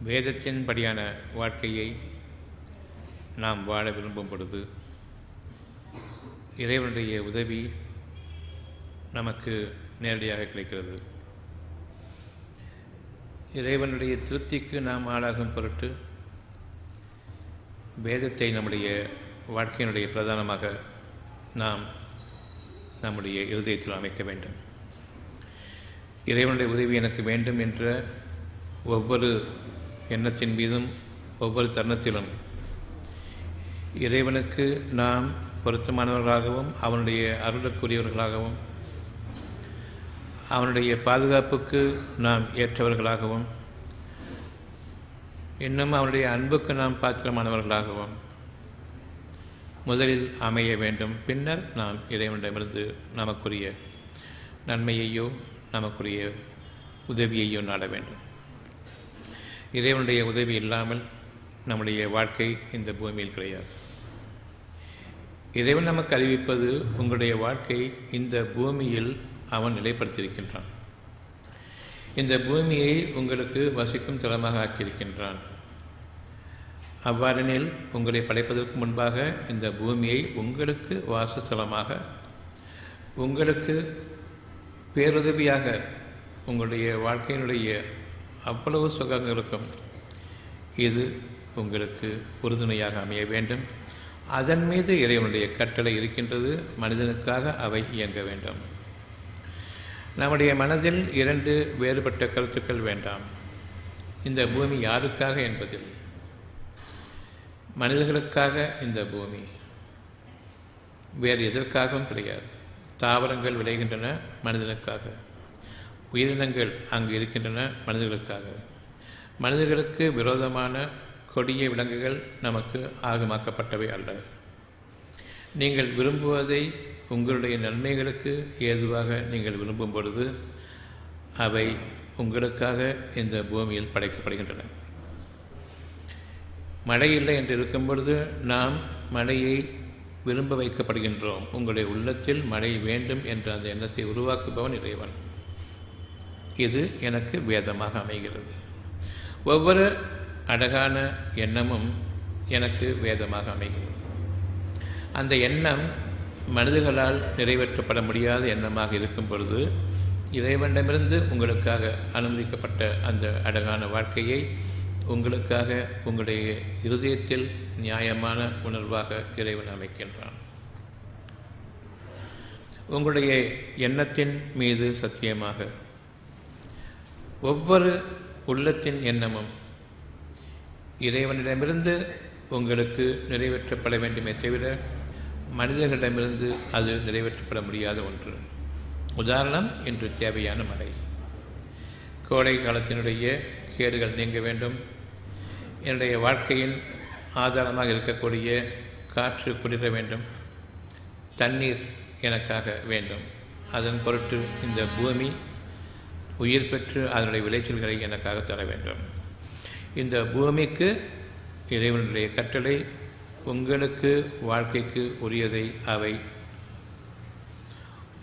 வேதத்தின்படியான வாழ்க்கையை நாம் வாழ விரும்பும் பொழுது இறைவனுடைய உதவி நமக்கு நேரடியாக கிடைக்கிறது. இறைவனுடைய திருப்திக்கு நாம் ஆளாகும் பொருட்டு வேதத்தை நம்முடைய வாழ்க்கையினுடைய பிரதானமாக நாம் நம்முடைய இருதயத்தில் அமைக்க வேண்டும். இறைவனுடைய உதவி எனக்கு வேண்டும் என்ற ஒவ்வொரு எண்ணத்தின் மீதும் ஒவ்வொரு தருணத்திலும் இறைவனுக்கு நாம் பொருத்தமானவர்களாகவும் அவனுடைய அருளுக்குரியவர்களாகவும் அவனுடைய பாதுகாப்புக்கு நாம் ஏற்றவர்களாகவும் இன்னும் அவனுடைய அன்புக்கு நாம் பாத்திரமானவர்களாகவும் முதலில் அமைய வேண்டும். பின்னர் நாம் இறைவனிடமிருந்து நமக்குரிய நன்மையையோ நமக்குரிய உதவியையோ நாட வேண்டும். இறைவனுடைய உதவி இல்லாமல் நம்முடைய வாழ்க்கை இந்த பூமியில் கிடையாது. இறைவன் நமக்கு அறிவிப்பது உங்களுடைய வாழ்க்கை இந்த பூமியில் அவன் நிலைப்படுத்தியிருக்கின்றான். இந்த பூமியை உங்களுக்கு வசிக்கும் தலமாக ஆக்கியிருக்கின்றான். அவ்வாறெனில் உங்களை படைப்பதற்கு முன்பாக இந்த பூமியை உங்களுக்கு வாசஸ்தலமாக உங்களுக்கு பேருதவியாக உங்களுடைய வாழ்க்கையினுடைய அவ்வளவு சுகங்களுக்கும் இது உங்களுக்கு உறுதுணையாக அமைய வேண்டும். அதன் மீது இறைவனுடைய கட்டளை இருக்கின்றது. மனிதனுக்காக அவை இயங்க வேண்டும். நம்முடைய மனதில் இரண்டு வேறுபட்ட கருத்துக்கள் வேண்டாம். இந்த பூமி யாருக்காக என்பதில் மனிதர்களுக்காக இந்த பூமி, வேறு எதற்காகவும் கிடையாது. தாவரங்கள் விளைகின்றன மனிதனுக்காக, உயிரினங்கள் அங்கு இருக்கின்றன மனிதர்களுக்காக. மனிதர்களுக்கு விரோதமான கொடிய விலங்குகள் நமக்கு ஆகமாக்கப்பட்டவை அல்ல. நீங்கள் விரும்புவதை உங்களுடைய நன்மைகளுக்கு ஏதுவாக நீங்கள் விரும்பும் பொழுது அவை உங்களுக்காக இந்த பூமியில் படைக்கப்படுகின்றன. மழை இல்லை என்று இருக்கும் பொழுது நாம் மழையை விரும்ப வைக்கப்படுகின்றோம். உங்களுடைய உள்ளத்தில் மழை வேண்டும் என்ற அந்த எண்ணத்தை உருவாக்குபவன் இறைவன். இது எனக்கு வேதமாக அமைகிறது. ஒவ்வொரு அழகான எண்ணமும் எனக்கு வேதமாக அமைகிறது. அந்த எண்ணம் மனிதர்களால் நிறைவேற்றப்பட முடியாத எண்ணமாக இருக்கும் பொழுது இறைவனிடமிருந்து உங்களுக்காக அனுமதிக்கப்பட்ட அந்த அழகான வாழ்க்கையை உங்களுக்காக உங்களுடைய இருதயத்தில் நியாயமான உணர்வாக இறைவன் அமைக்கின்றான். உங்களுடைய எண்ணத்தின் மீது சத்தியமாக ஒவ்வொரு உள்ளத்தின் எண்ணமும் இறைவனிடமிருந்து உங்களுக்கு நிறைவேற்றப்பட வேண்டுமே தவிர மனிதர்களிடமிருந்து அது நிறைவேற்றப்பட முடியாத ஒன்று. உதாரணம், இன்று தேவையான மழை, கோடை காலத்தினுடைய கேடுகள் நீங்க வேண்டும். என்னுடைய வாழ்க்கையின் ஆதாரமாக இருக்கக்கூடிய காற்று குளிர வேண்டும். தண்ணீர் எனக்காக வேண்டும். அதன் பொருட்டு இந்த பூமி உயிர் பெற்று அதனுடைய விளைச்சல்களை எனக்காக தர வேண்டும். இந்த பூமிக்கு இறைவனுடைய கட்டளை உங்களுக்கு வாழ்க்கைக்கு உரியதை அவை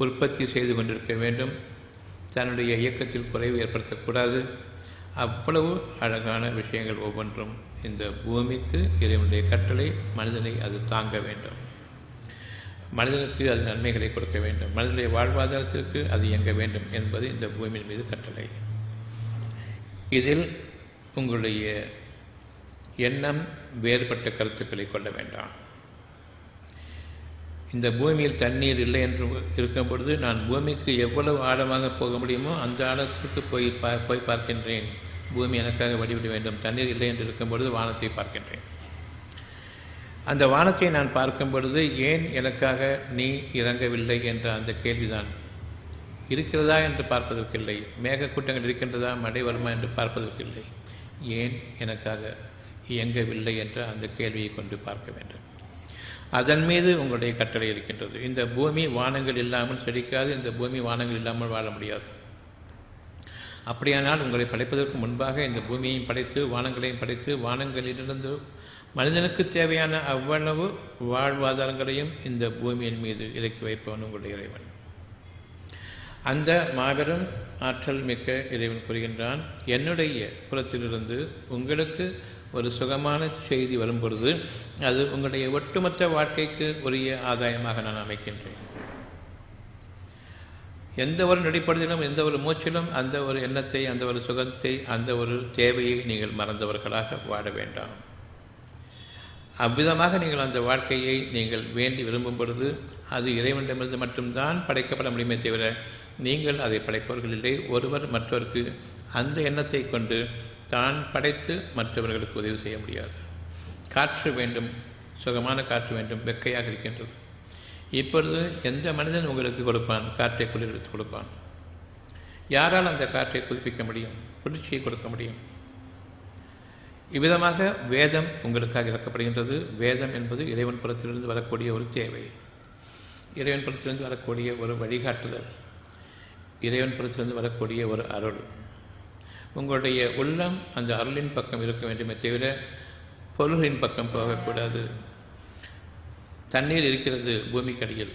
உற்பத்தி செய்து கொண்டிருக்க வேண்டும். தன்னுடைய இயக்கத்தில் குறைவு ஏற்படுத்தக்கூடாது. அவ்வளவு அழகான விஷயங்கள் ஒவ்வொன்றும் இந்த பூமிக்கு இறைவனுடைய கட்டளை. மனிதனை அது தாங்க வேண்டும். மனிதனுக்கு அது நன்மைகளை கொடுக்க வேண்டும். மனிதனுடைய வாழ்வாதாரத்திற்கு அது இயங்க வேண்டும் என்பது இந்த பூமியின் மீது கட்டளை. இதில் உங்களுடைய எண்ணம் வேறுபட்ட கருத்துக்களை கொள்ள வேண்டாம். இந்த பூமியில் தண்ணீர் இல்லை என்று இருக்கும் பொழுது நான் பூமிக்கு எவ்வளவு ஆழமாக போக முடியுமோ அந்த ஆழத்திற்கு போய் பார்க்கின்றேன். பூமி எனக்காக வழிவிட வேண்டும். தண்ணீர் இல்லை என்று இருக்கும் பொழுது வானத்தை பார்க்கின்றேன். அந்த வானத்தை நான் பார்க்கும் பொழுது ஏன் எனக்காக நீ இறங்கவில்லை என்ற அந்த கேள்விதான். இருக்கிறதா என்று பார்ப்பதற்கில்லை. மேகக்கூட்டங்கள் இருக்கின்றதா, மழை வருமா என்று பார்ப்பதற்கில்லை. ஏன் எனக்காக இயங்கவில்லை என்ற அந்த கேள்வியை கொண்டு பார்க்க வேண்டும். அதன் மீது உங்களுடைய கட்டளை இருக்கின்றது. இந்த பூமி வானங்கள் இல்லாமல் செழிக்காது. இந்த பூமி வானங்கள் இல்லாமல் வாழ முடியாது. அப்படியானால் உங்களை படைப்பதற்கு முன்பாக இந்த பூமியையும் படைத்து வானங்களையும் படைத்து வானங்களிலிருந்து மனிதனுக்கு தேவையான அவ்வளவு வாழ்வாதாரங்களையும் இந்த பூமியின் மீது இறக்கி வைப்பவன் உங்களுடைய இறைவன். அந்த மாபெரும் ஆற்றல் மிக்க இறைவன் கூறுகின்றான், என்னுடைய புறத்திலிருந்து உங்களுக்கு ஒரு சுகமான செய்தி வரும்பொழுது அது உங்களுடைய ஒட்டுமொத்த வாழ்க்கைக்கு உரிய ஆதாயமாக நான் அமைக்கின்றேன். எந்த ஒரு நொடிப்படுத்திலும் எந்த ஒரு மூச்சிலும் அந்த ஒரு எண்ணத்தை, அந்த ஒரு சுகத்தை, அந்த ஒரு தேவையை நீங்கள் மறந்தவர்களாக வாழ வேண்டாம். அவ்விதமாக நீங்கள் அந்த வாழ்க்கையை நீங்கள் வேண்டி விரும்பும் பொழுது அது இறைவனிடமிருந்து மட்டும்தான் படைக்கப்பட முடியுமே தவிர நீங்கள் அதை படைப்பவர்கள் இல்லை. ஒருவர் மற்றவருக்கு அந்த எண்ணத்தை கொண்டு தான் படைத்து மற்றவர்களுக்கு உதவி செய்ய முடியாது. காற்று வேண்டும், சுகமான காற்று வேண்டும், வெக்கையாக இருக்கின்றது. இப்பொழுது எந்த மனிதன் உங்களுக்கு கொடுப்பான்? காற்றை குளிர்வித்து கொடுப்பான். யாரால் அந்த காற்றை புதுப்பிக்க முடியும்? குளிர்ச்சியை கொடுக்க முடியும். இவ்விதமாக வேதம் உங்களுக்காக இறக்கப்படுகின்றது. வேதம் என்பது இறைவன் புறத்திலிருந்து வரக்கூடிய ஒரு தேவை, இறைவன் புறத்திலிருந்து வரக்கூடிய ஒரு வழிகாட்டுதல், இறைவன் புறத்திலிருந்து வரக்கூடிய ஒரு அருள். உங்களுடைய உள்ளம் அந்த அருளின் பக்கம் இருக்க வேண்டுமே தவிர பொருளின் பக்கம் போகக்கூடாது. தண்ணீர் இருக்கிறது பூமிக்கடியில்,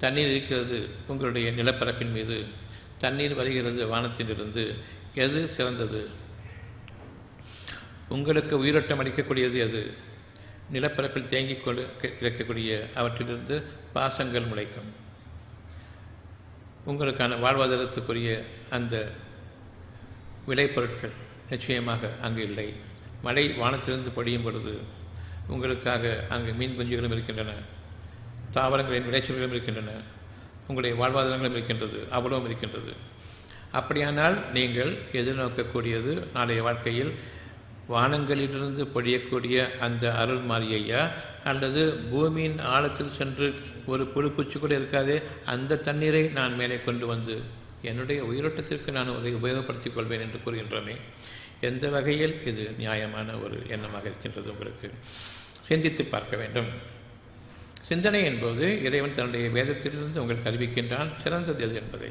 தண்ணீர் இருக்கிறது உங்களுடைய நிலப்பரப்பின் மீது, தண்ணீர் வருகிறது வானத்திலிருந்து. எது சிறந்தது? உங்களுக்கு உயிரோட்டம் அளிக்கக்கூடியது எது? நிலப்பரப்பில் தேங்கிக் கொண்டு கிடைக்கக்கூடிய அவற்றிலிருந்து பாசங்கள் முளைக்கும். உங்களுக்கான வாழ்வாதாரத்துக்குரிய அந்த விளைபொருட்கள் நிச்சயமாக அங்கு இல்லை. மழை வானத்திலிருந்து பொழியும் பொழுது உங்களுக்காக அங்கு மீன் குஞ்சுகளும் இருக்கின்றன, தாவரங்களின் விளைச்சல்களும் இருக்கின்றன, உங்களுடைய வாழ்வாதாரங்களும் இருக்கின்றது, அவ்வளவும் இருக்கின்றது. அப்படியானால் நீங்கள் எதிர்நோக்கக்கூடியது நாளைய வாழ்க்கையில் வானங்களிலிருந்து பொழியக்கூடிய அந்த அருள் மாறியையா, அல்லது பூமியின் ஆழத்தில் சென்று ஒரு புழுப்பூச்சி கூட இருக்காதே அந்த தண்ணீரை நான் மேலே கொண்டு வந்து என்னுடைய உயிரோட்டத்திற்கு நான் அதை உபயோகப்படுத்திக் கொள்வேன் என்று கூறுகின்றோமே, எந்த வகையில் இது நியாயமான ஒரு எண்ணமாக இருக்கின்றது? உங்களுக்கு சிந்தித்து பார்க்க வேண்டும். சிந்தனை என்பது இறைவன் தன்னுடைய வேதத்திலிருந்து உங்களுக்கு அறிவிக்கின்றான் சிறந்தது எது என்பதை.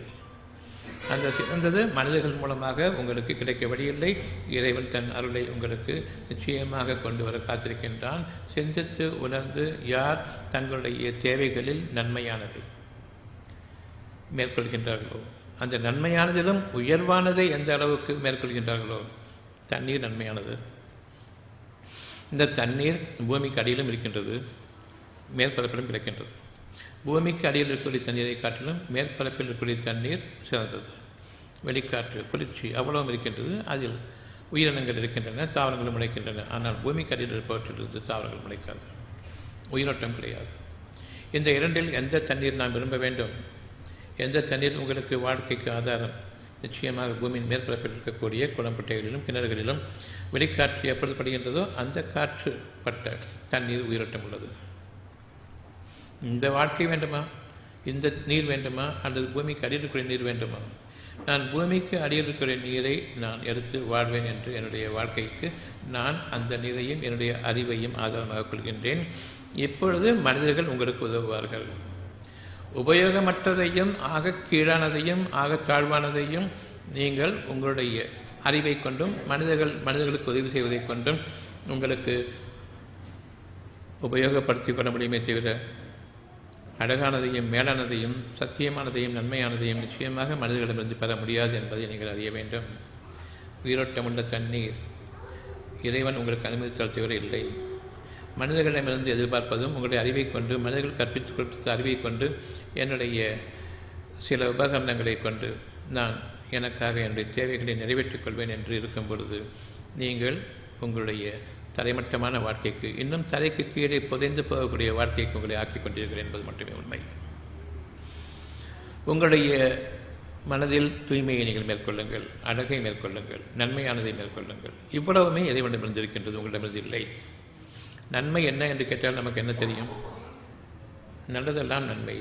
அந்த சிறந்தது மனிதர்கள் மூலமாக உங்களுக்கு கிடைக்க வழியில்லை. இறைவன் தன் அருளை உங்களுக்கு நிச்சயமாக கொண்டு வர காத்திருக்கின்றான். சிந்தித்து உணர்ந்து யார் தங்களுடைய தேவைகளில் நன்மையானதை மேற்கொள்கின்றார்களோ, அந்த நன்மையானதிலும் உயர்வானதை எந்த அளவுக்கு மேற்கொள்கின்றார்களோ, தண்ணீர் நன்மையானது. இந்த தண்ணீர் பூமிக்கு அடியிலும் இருக்கின்றது, மேற்பரப்பிலும் கிடைக்கின்றது. பூமிக்கு அடியில் இருக்கக்கூடிய தண்ணீரை காட்டிலும் மேற்பரப்பில் இருக்கக்கூடிய தண்ணீர் சிறந்தது. வெளிக்காற்று, குளிர்ச்சி அவ்வளவும் இருக்கின்றது. அதில் உயிரினங்கள் இருக்கின்றன, தாவரங்களும் முளைக்கின்றன. ஆனால் பூமிக்கு அடியில் இருப்பவற்றிலிருந்து தாவரங்கள் முளைக்காது, உயிரோட்டம் கிடையாது. இந்த இரண்டில் எந்த தண்ணீர் நாம் விரும்ப வேண்டும்? எந்த தண்ணீர் உங்களுக்கு வாழ்க்கைக்கு ஆதாரம்? நிச்சயமாக பூமியின் மேற்பரப்பில் இருக்கக்கூடிய குளம்பட்டைகளிலும் கிணறுகளிலும் வெளிக்காற்று எப்பொழுது படுகின்றதோ அந்த காற்று பட்ட தண்ணீர் உயிரோட்டம் உள்ளது. இந்த வாழ்க்கை வேண்டுமா? இந்த நீர் வேண்டுமா? அல்லது பூமிக்கு அடியில் இருக்கிற நீர் வேண்டுமா? நான் பூமிக்கு அடியில் இருக்கிற நீரை நான் எடுத்து வாழ்வேன் என்று என்னுடைய வாழ்க்கைக்கு நான் அந்த நீரையும் என்னுடைய அறிவையும் ஆதாரமாக கொள்கின்றேன். இப்பொழுது மனிதர்கள் உங்களுக்கு உதவுவார்கள். உபயோகமற்றதையும் ஆக கீழானதையும் ஆக தாழ்வானதையும் நீங்கள் உங்களுடைய அறிவை கொண்டும் மனிதர்களுக்கு உதவி செய்வதை கொண்டும் உங்களுக்கு உபயோகப்படுத்தி கொள்ள முடியுமே தவிர அழகானதையும் மேலானதையும் சத்தியமானதையும் நன்மையானதையும் நிச்சயமாக மனிதர்களிடமிருந்து பெற முடியாது என்பதை நீங்கள் அறிய வேண்டும். உயிரோட்டமுள்ள தண்ணீர் இறைவன் உங்களுக்கு அனுமதித்தால் தவிர இல்லை. மனிதர்களிடமிருந்து எதிர்பார்ப்பதும் உங்களுடைய அறிவை கொண்டு, மனிதர்கள் கற்பித்து கொடுத்த அறிவை கொண்டு, என்னுடைய சில உபகரணங்களை கொண்டு நான் எனக்காக என்னுடைய தேவைகளை நிறைவேற்றிக் கொள்வேன் என்று இருக்கும் பொழுது நீங்கள் உங்களுடைய தரைமட்டமான வாழ்க்கைக்கு, இன்னும் தரைக்கு கீழே புதைந்து போகக்கூடிய வாழ்க்கைக்கு உங்களை ஆக்கிக் கொண்டீர்கள் என்பது மட்டுமே உண்மை. உங்களுடைய மனதில் தூய்மையை நீங்கள் மேற்கொள்ளுங்கள், அழகை மேற்கொள்ளுங்கள், நன்மையானதை மேற்கொள்ளுங்கள். இவ்வளவுமே இறைவனிடமிருந்து இருக்கின்றது, உங்களிடமிருந்து இல்லை. நன்மை என்ன என்று கேட்டால் நமக்கு என்ன தெரியும்? நல்லதெல்லாம் நன்மை.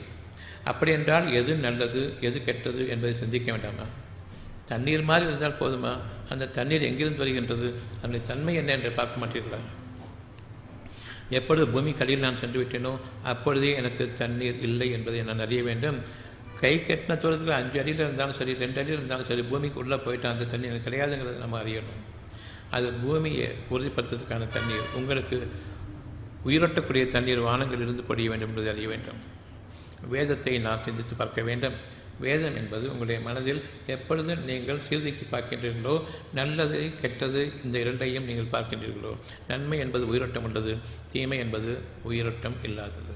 அப்படி என்றால் எது நல்லது எது கெட்டது என்பதை சிந்திக்க வேண்டாமா? தண்ணீர் மாதிரி இருந்தால் போதுமா? அந்த தண்ணீர் எங்கிருந்து வருகின்றது? அதனுடைய தன்மை என்ன என்று பார்க்க மாட்டீர்களா? எப்பொழுது பூமிக்கு அடியில் நான் சென்று விட்டேனோ அப்பொழுதே எனக்கு தண்ணீர் இல்லை என்பதை நான் அறிய வேண்டும். கை கட்டின தூரத்தில் 5 அடியில் இருந்தாலும் சரி, 2 அடியில் இருந்தாலும் சரி, பூமிக்கு உள்ளே போயிட்டு அந்த தண்ணீர் எனக்கு கிடையாதுங்கிறத நம்ம அறியணும். அது பூமியை உறுதிப்படுத்துறதுக்கான தண்ணீர். உங்களுக்கு உயிரோட்டக்கூடிய தண்ணீர் வானங்களிலிருந்து பொழிய வேண்டும் என்பதை அறிய வேண்டும். வேதத்தை நாம் சிந்தித்து பார்க்க வேண்டும். வேதம் என்பது உங்களுடைய மனதில் எப்பொழுது நீங்கள் சீர்தூக்கி பார்க்கின்றீர்களோ, நல்லது கெட்டது இந்த இரண்டையும் நீங்கள் பார்க்கின்றீர்களோ, நன்மை என்பது உயிரோட்டம் உள்ளது, தீமை என்பது உயிரோட்டம் இல்லாதது.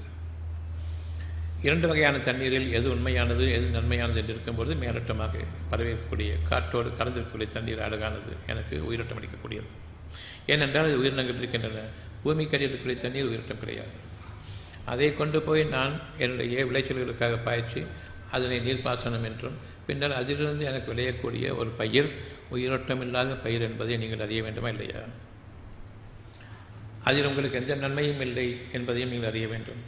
இரண்டு வகையான தண்ணீரில் எது உண்மையானது எது நன்மையானது என்று இருக்கும்போது மேலோட்டமாக பரவிக்கக்கூடிய காற்றோடு கலந்திருக்கக்கூடிய தண்ணீர் அழகானது, எனக்கு உயிரோட்டம் அளிக்கக்கூடியது. ஏனென்றால் அது உயிரினங்கள் இருக்கின்றன. பூமிக்கடியில் இருக்கக்கூடிய தண்ணீர் உயிரோட்டம் கிடையாது. அதை கொண்டு போய் நான் என்னுடைய விளைச்சல்களுக்காக பாய்ச்சி அதனை நீர்ப்பாசனம் என்றும், பின்னர் அதிலிருந்து எனக்கு விளையக்கூடிய ஒரு பயிர் உயிரோட்டம் இல்லாத பயிர் என்பதை நீங்கள் அறிய வேண்டுமா இல்லையா? அதில் உங்களுக்கு எந்த நன்மையும் இல்லை என்பதையும் நீங்கள் அறிய வேண்டும்.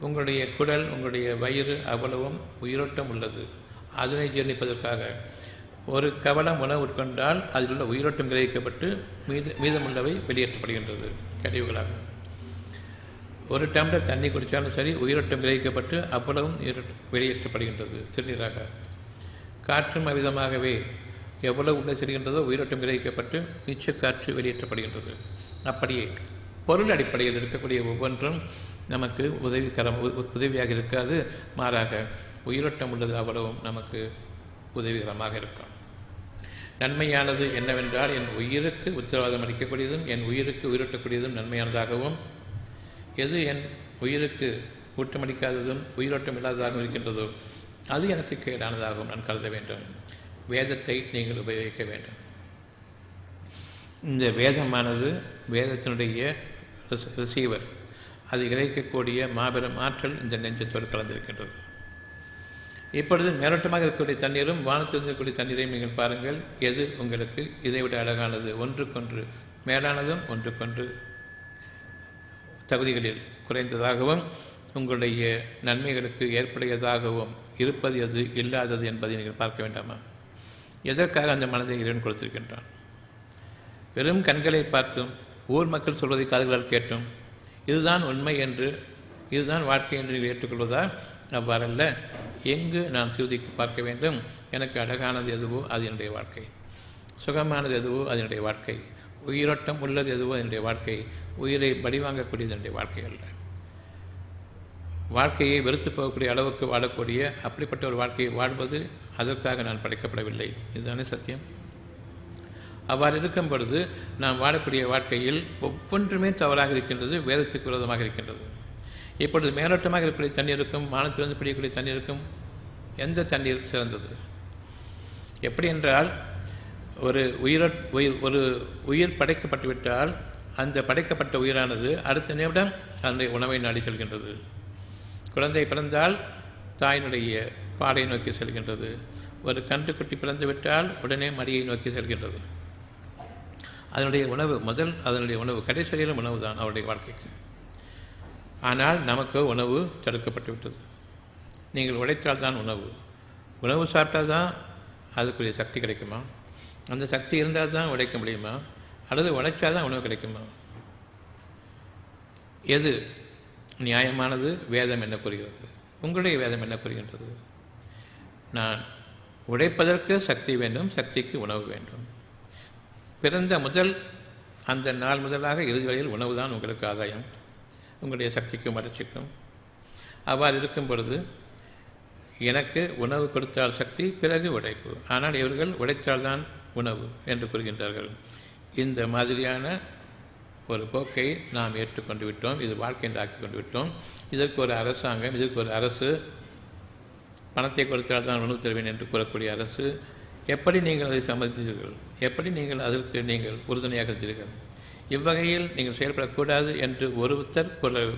உங்களுடைய குடல், உங்களுடைய வயிறு அவ்வளவும் உயிரோட்டம் உள்ளது. அதனை ஜீரணிப்பதற்காக ஒரு கவலம் உணவு உட்கொண்டால் அதில் உள்ள உயிரோட்டம் கிரகிக்கப்பட்டு மீதமுள்ளவை வெளியேற்றப்படுகின்றது கழிவுகளாக. ஒரு டம்ளர் தண்ணி குடித்தாலும் சரி, உயிரோட்டம் கிரகிக்கப்பட்டு அவ்வளவும் வெளியேற்றப்படுகின்றது சிறுநீராக. காற்றும் அவ்விதமாகவே எவ்வளவு உள்ளே செல்கின்றதோ உயிரோட்டம் கிரகிக்கப்பட்டு மிச்ச காற்று வெளியேற்றப்படுகின்றது. அப்படியே பொருள் அடிப்படையில் இருக்கக்கூடிய ஒவ்வொன்றும் நமக்கு உதவியாக இருக்காது. மாறாக உயிரோட்டம் உள்ளது அவ்வளவும் நமக்கு உதவிகரமாக இருக்கும். நன்மையானது என்னவென்றால், என் உயிருக்கு உத்தரவாதம் அளிக்கக்கூடியதும் என் உயிருக்கு உயிரோட்டக்கூடியதும் நன்மையானதாகவும், எது என் உயிருக்கு ஊட்டமளிக்காததும் உயிரோட்டம் இல்லாததாகவும் இருக்கின்றதோ அது எனக்கு கேடானதாகவும் நான் கருத வேண்டும். வேதத்தை நீங்கள் உபயோகிக்க வேண்டும். இந்த வேதமானது வேதத்தினுடைய ரிசீவர், அது கிரகிக்கக்கூடிய மாபெரும் ஆற்றல் இந்த நெஞ்சத்தோடு கலந்திருக்கின்றது. இப்பொழுது மேலோட்டமாக இருக்கக்கூடிய தண்ணீரும் வானத்தில் இருக்கக்கூடிய தண்ணீரையும் நீங்கள் பாருங்கள். எது உங்களுக்கு இதைவிட அழகானது? ஒன்றுக்கொன்று மேலானதும் ஒன்றுக்கொன்று தகுதிகளில் குறைந்ததாகவும் உங்களுடைய நன்மைகளுக்கு ஏற்புடையதாகவும் இருப்பது எது, இல்லாதது என்பதை நீங்கள் பார்க்க வேண்டாமா? எதற்காக அந்த மனதை இறைவன் கொடுத்திருக்கின்றான்? வெறும் கண்களை பார்த்தும் ஊர் மக்கள் சொல்வதை காதுகளால் கேட்டும் இதுதான் உண்மை என்று, இதுதான் வாழ்க்கை என்று நீங்கள் ஏற்றுக்கொள்வதா? அவ்வாறல்ல. எங்கு நான் சூதிக்கு பார்க்க வேண்டும்? எனக்கு அழகானது எதுவோ அது என்னுடைய வாழ்க்கை, சுகமானது எதுவோ அது என்னுடைய வாழ்க்கை, உயிரோட்டம் உள்ளது எதுவோ என்னுடைய வாழ்க்கை, உயிரை பலிவாங்கக்கூடியது என்னுடைய வாழ்க்கை அல்ல. வாழ்க்கையை வெறுத்து போகக்கூடிய அளவுக்கு வாழக்கூடிய அப்படிப்பட்ட ஒரு வாழ்க்கையை வாழ்வது, அதற்காக நான் படைக்கப்படவில்லை. இதுதானே சத்தியம். அவ்வாறு இருக்கும் பொழுது நாம் வாழக்கூடிய வாழ்க்கையில் ஒவ்வொன்றுமே தவறாக இருக்கின்றது, வேதத்துக்கு விரோதமாக இருக்கின்றது. இப்பொழுது மேலோட்டமாக இருக்கக்கூடிய தண்ணீருக்கும் வானத்திலிருந்து பிடிக்கக்கூடிய தண்ணீருக்கும் எந்த தண்ணீர் சிறந்தது? எப்படி என்றால், ஒரு உயிர் படைக்கப்பட்டு விட்டால் அந்த படைக்கப்பட்ட உயிரானது அடுத்த நிமிடம் அந்த உணவை நாடி செல்கின்றது. குழந்தை பிறந்தால் தாயினுடைய பாலை நோக்கி செல்கின்றது. ஒரு கன்றுக்குட்டி பிறந்து விட்டால் உடனே மடியை நோக்கி செல்கின்றது. அதனுடைய உணவு கடைசியிலும் உணவு தான் அவருடைய வாழ்க்கைக்கு. ஆனால் நமக்கு உணவு தடுக்கப்பட்டு விட்டது. நீங்கள் உழைத்தால் தான் உணவு சாப்பிட்டால் தான் அதுக்குரிய சக்தி கிடைக்குமா? அந்த சக்தி இருந்தால் தான் உழைக்க முடியுமா? அல்லது உழைச்சால் தான் உணவு கிடைக்குமா? எது நியாயமானது? வேதம் என்ன கூறுகிறது? உங்களுடைய வேதம் என்ன கூறுகின்றது? நான் உழைப்பதற்கு சக்தி வேண்டும், சக்திக்கு உணவு வேண்டும். பிறந்த முதல் அந்த நாள் முதலாக இறுதி வரையில் உணவு தான் உங்களுக்கு ஆதாயம், உங்களுடைய சக்திக்கும் வளர்ச்சிக்கும். அவ்வாறு இருக்கும் பொழுது எனக்கு உணவு கொடுத்தால் சக்தி, பிறகு உழைப்பு. ஆனால் இவர்கள் உழைத்தால்தான் உணவு என்று கூறுகின்றார்கள். இந்த மாதிரியான ஒரு போக்கை நாம் ஏற்றுக்கொண்டு விட்டோம். இது வாழ்க்கை என்று ஆக்கி கொண்டு விட்டோம். இதற்கு ஒரு அரசாங்கம், இதற்கு ஒரு அரசு, பணத்தை கொடுத்தால்தான் உணவு தருவேன் என்று கூறக்கூடிய அரசு, எப்படி நீங்கள் அதை சம்மதித்தீர்கள்? எப்படி நீங்கள் அதற்கு நீங்கள் உறுதுணையாக இருந்தீர்கள்? இவ்வகையில் நீங்கள் செயல்படக்கூடாது என்று ஒருத்தர்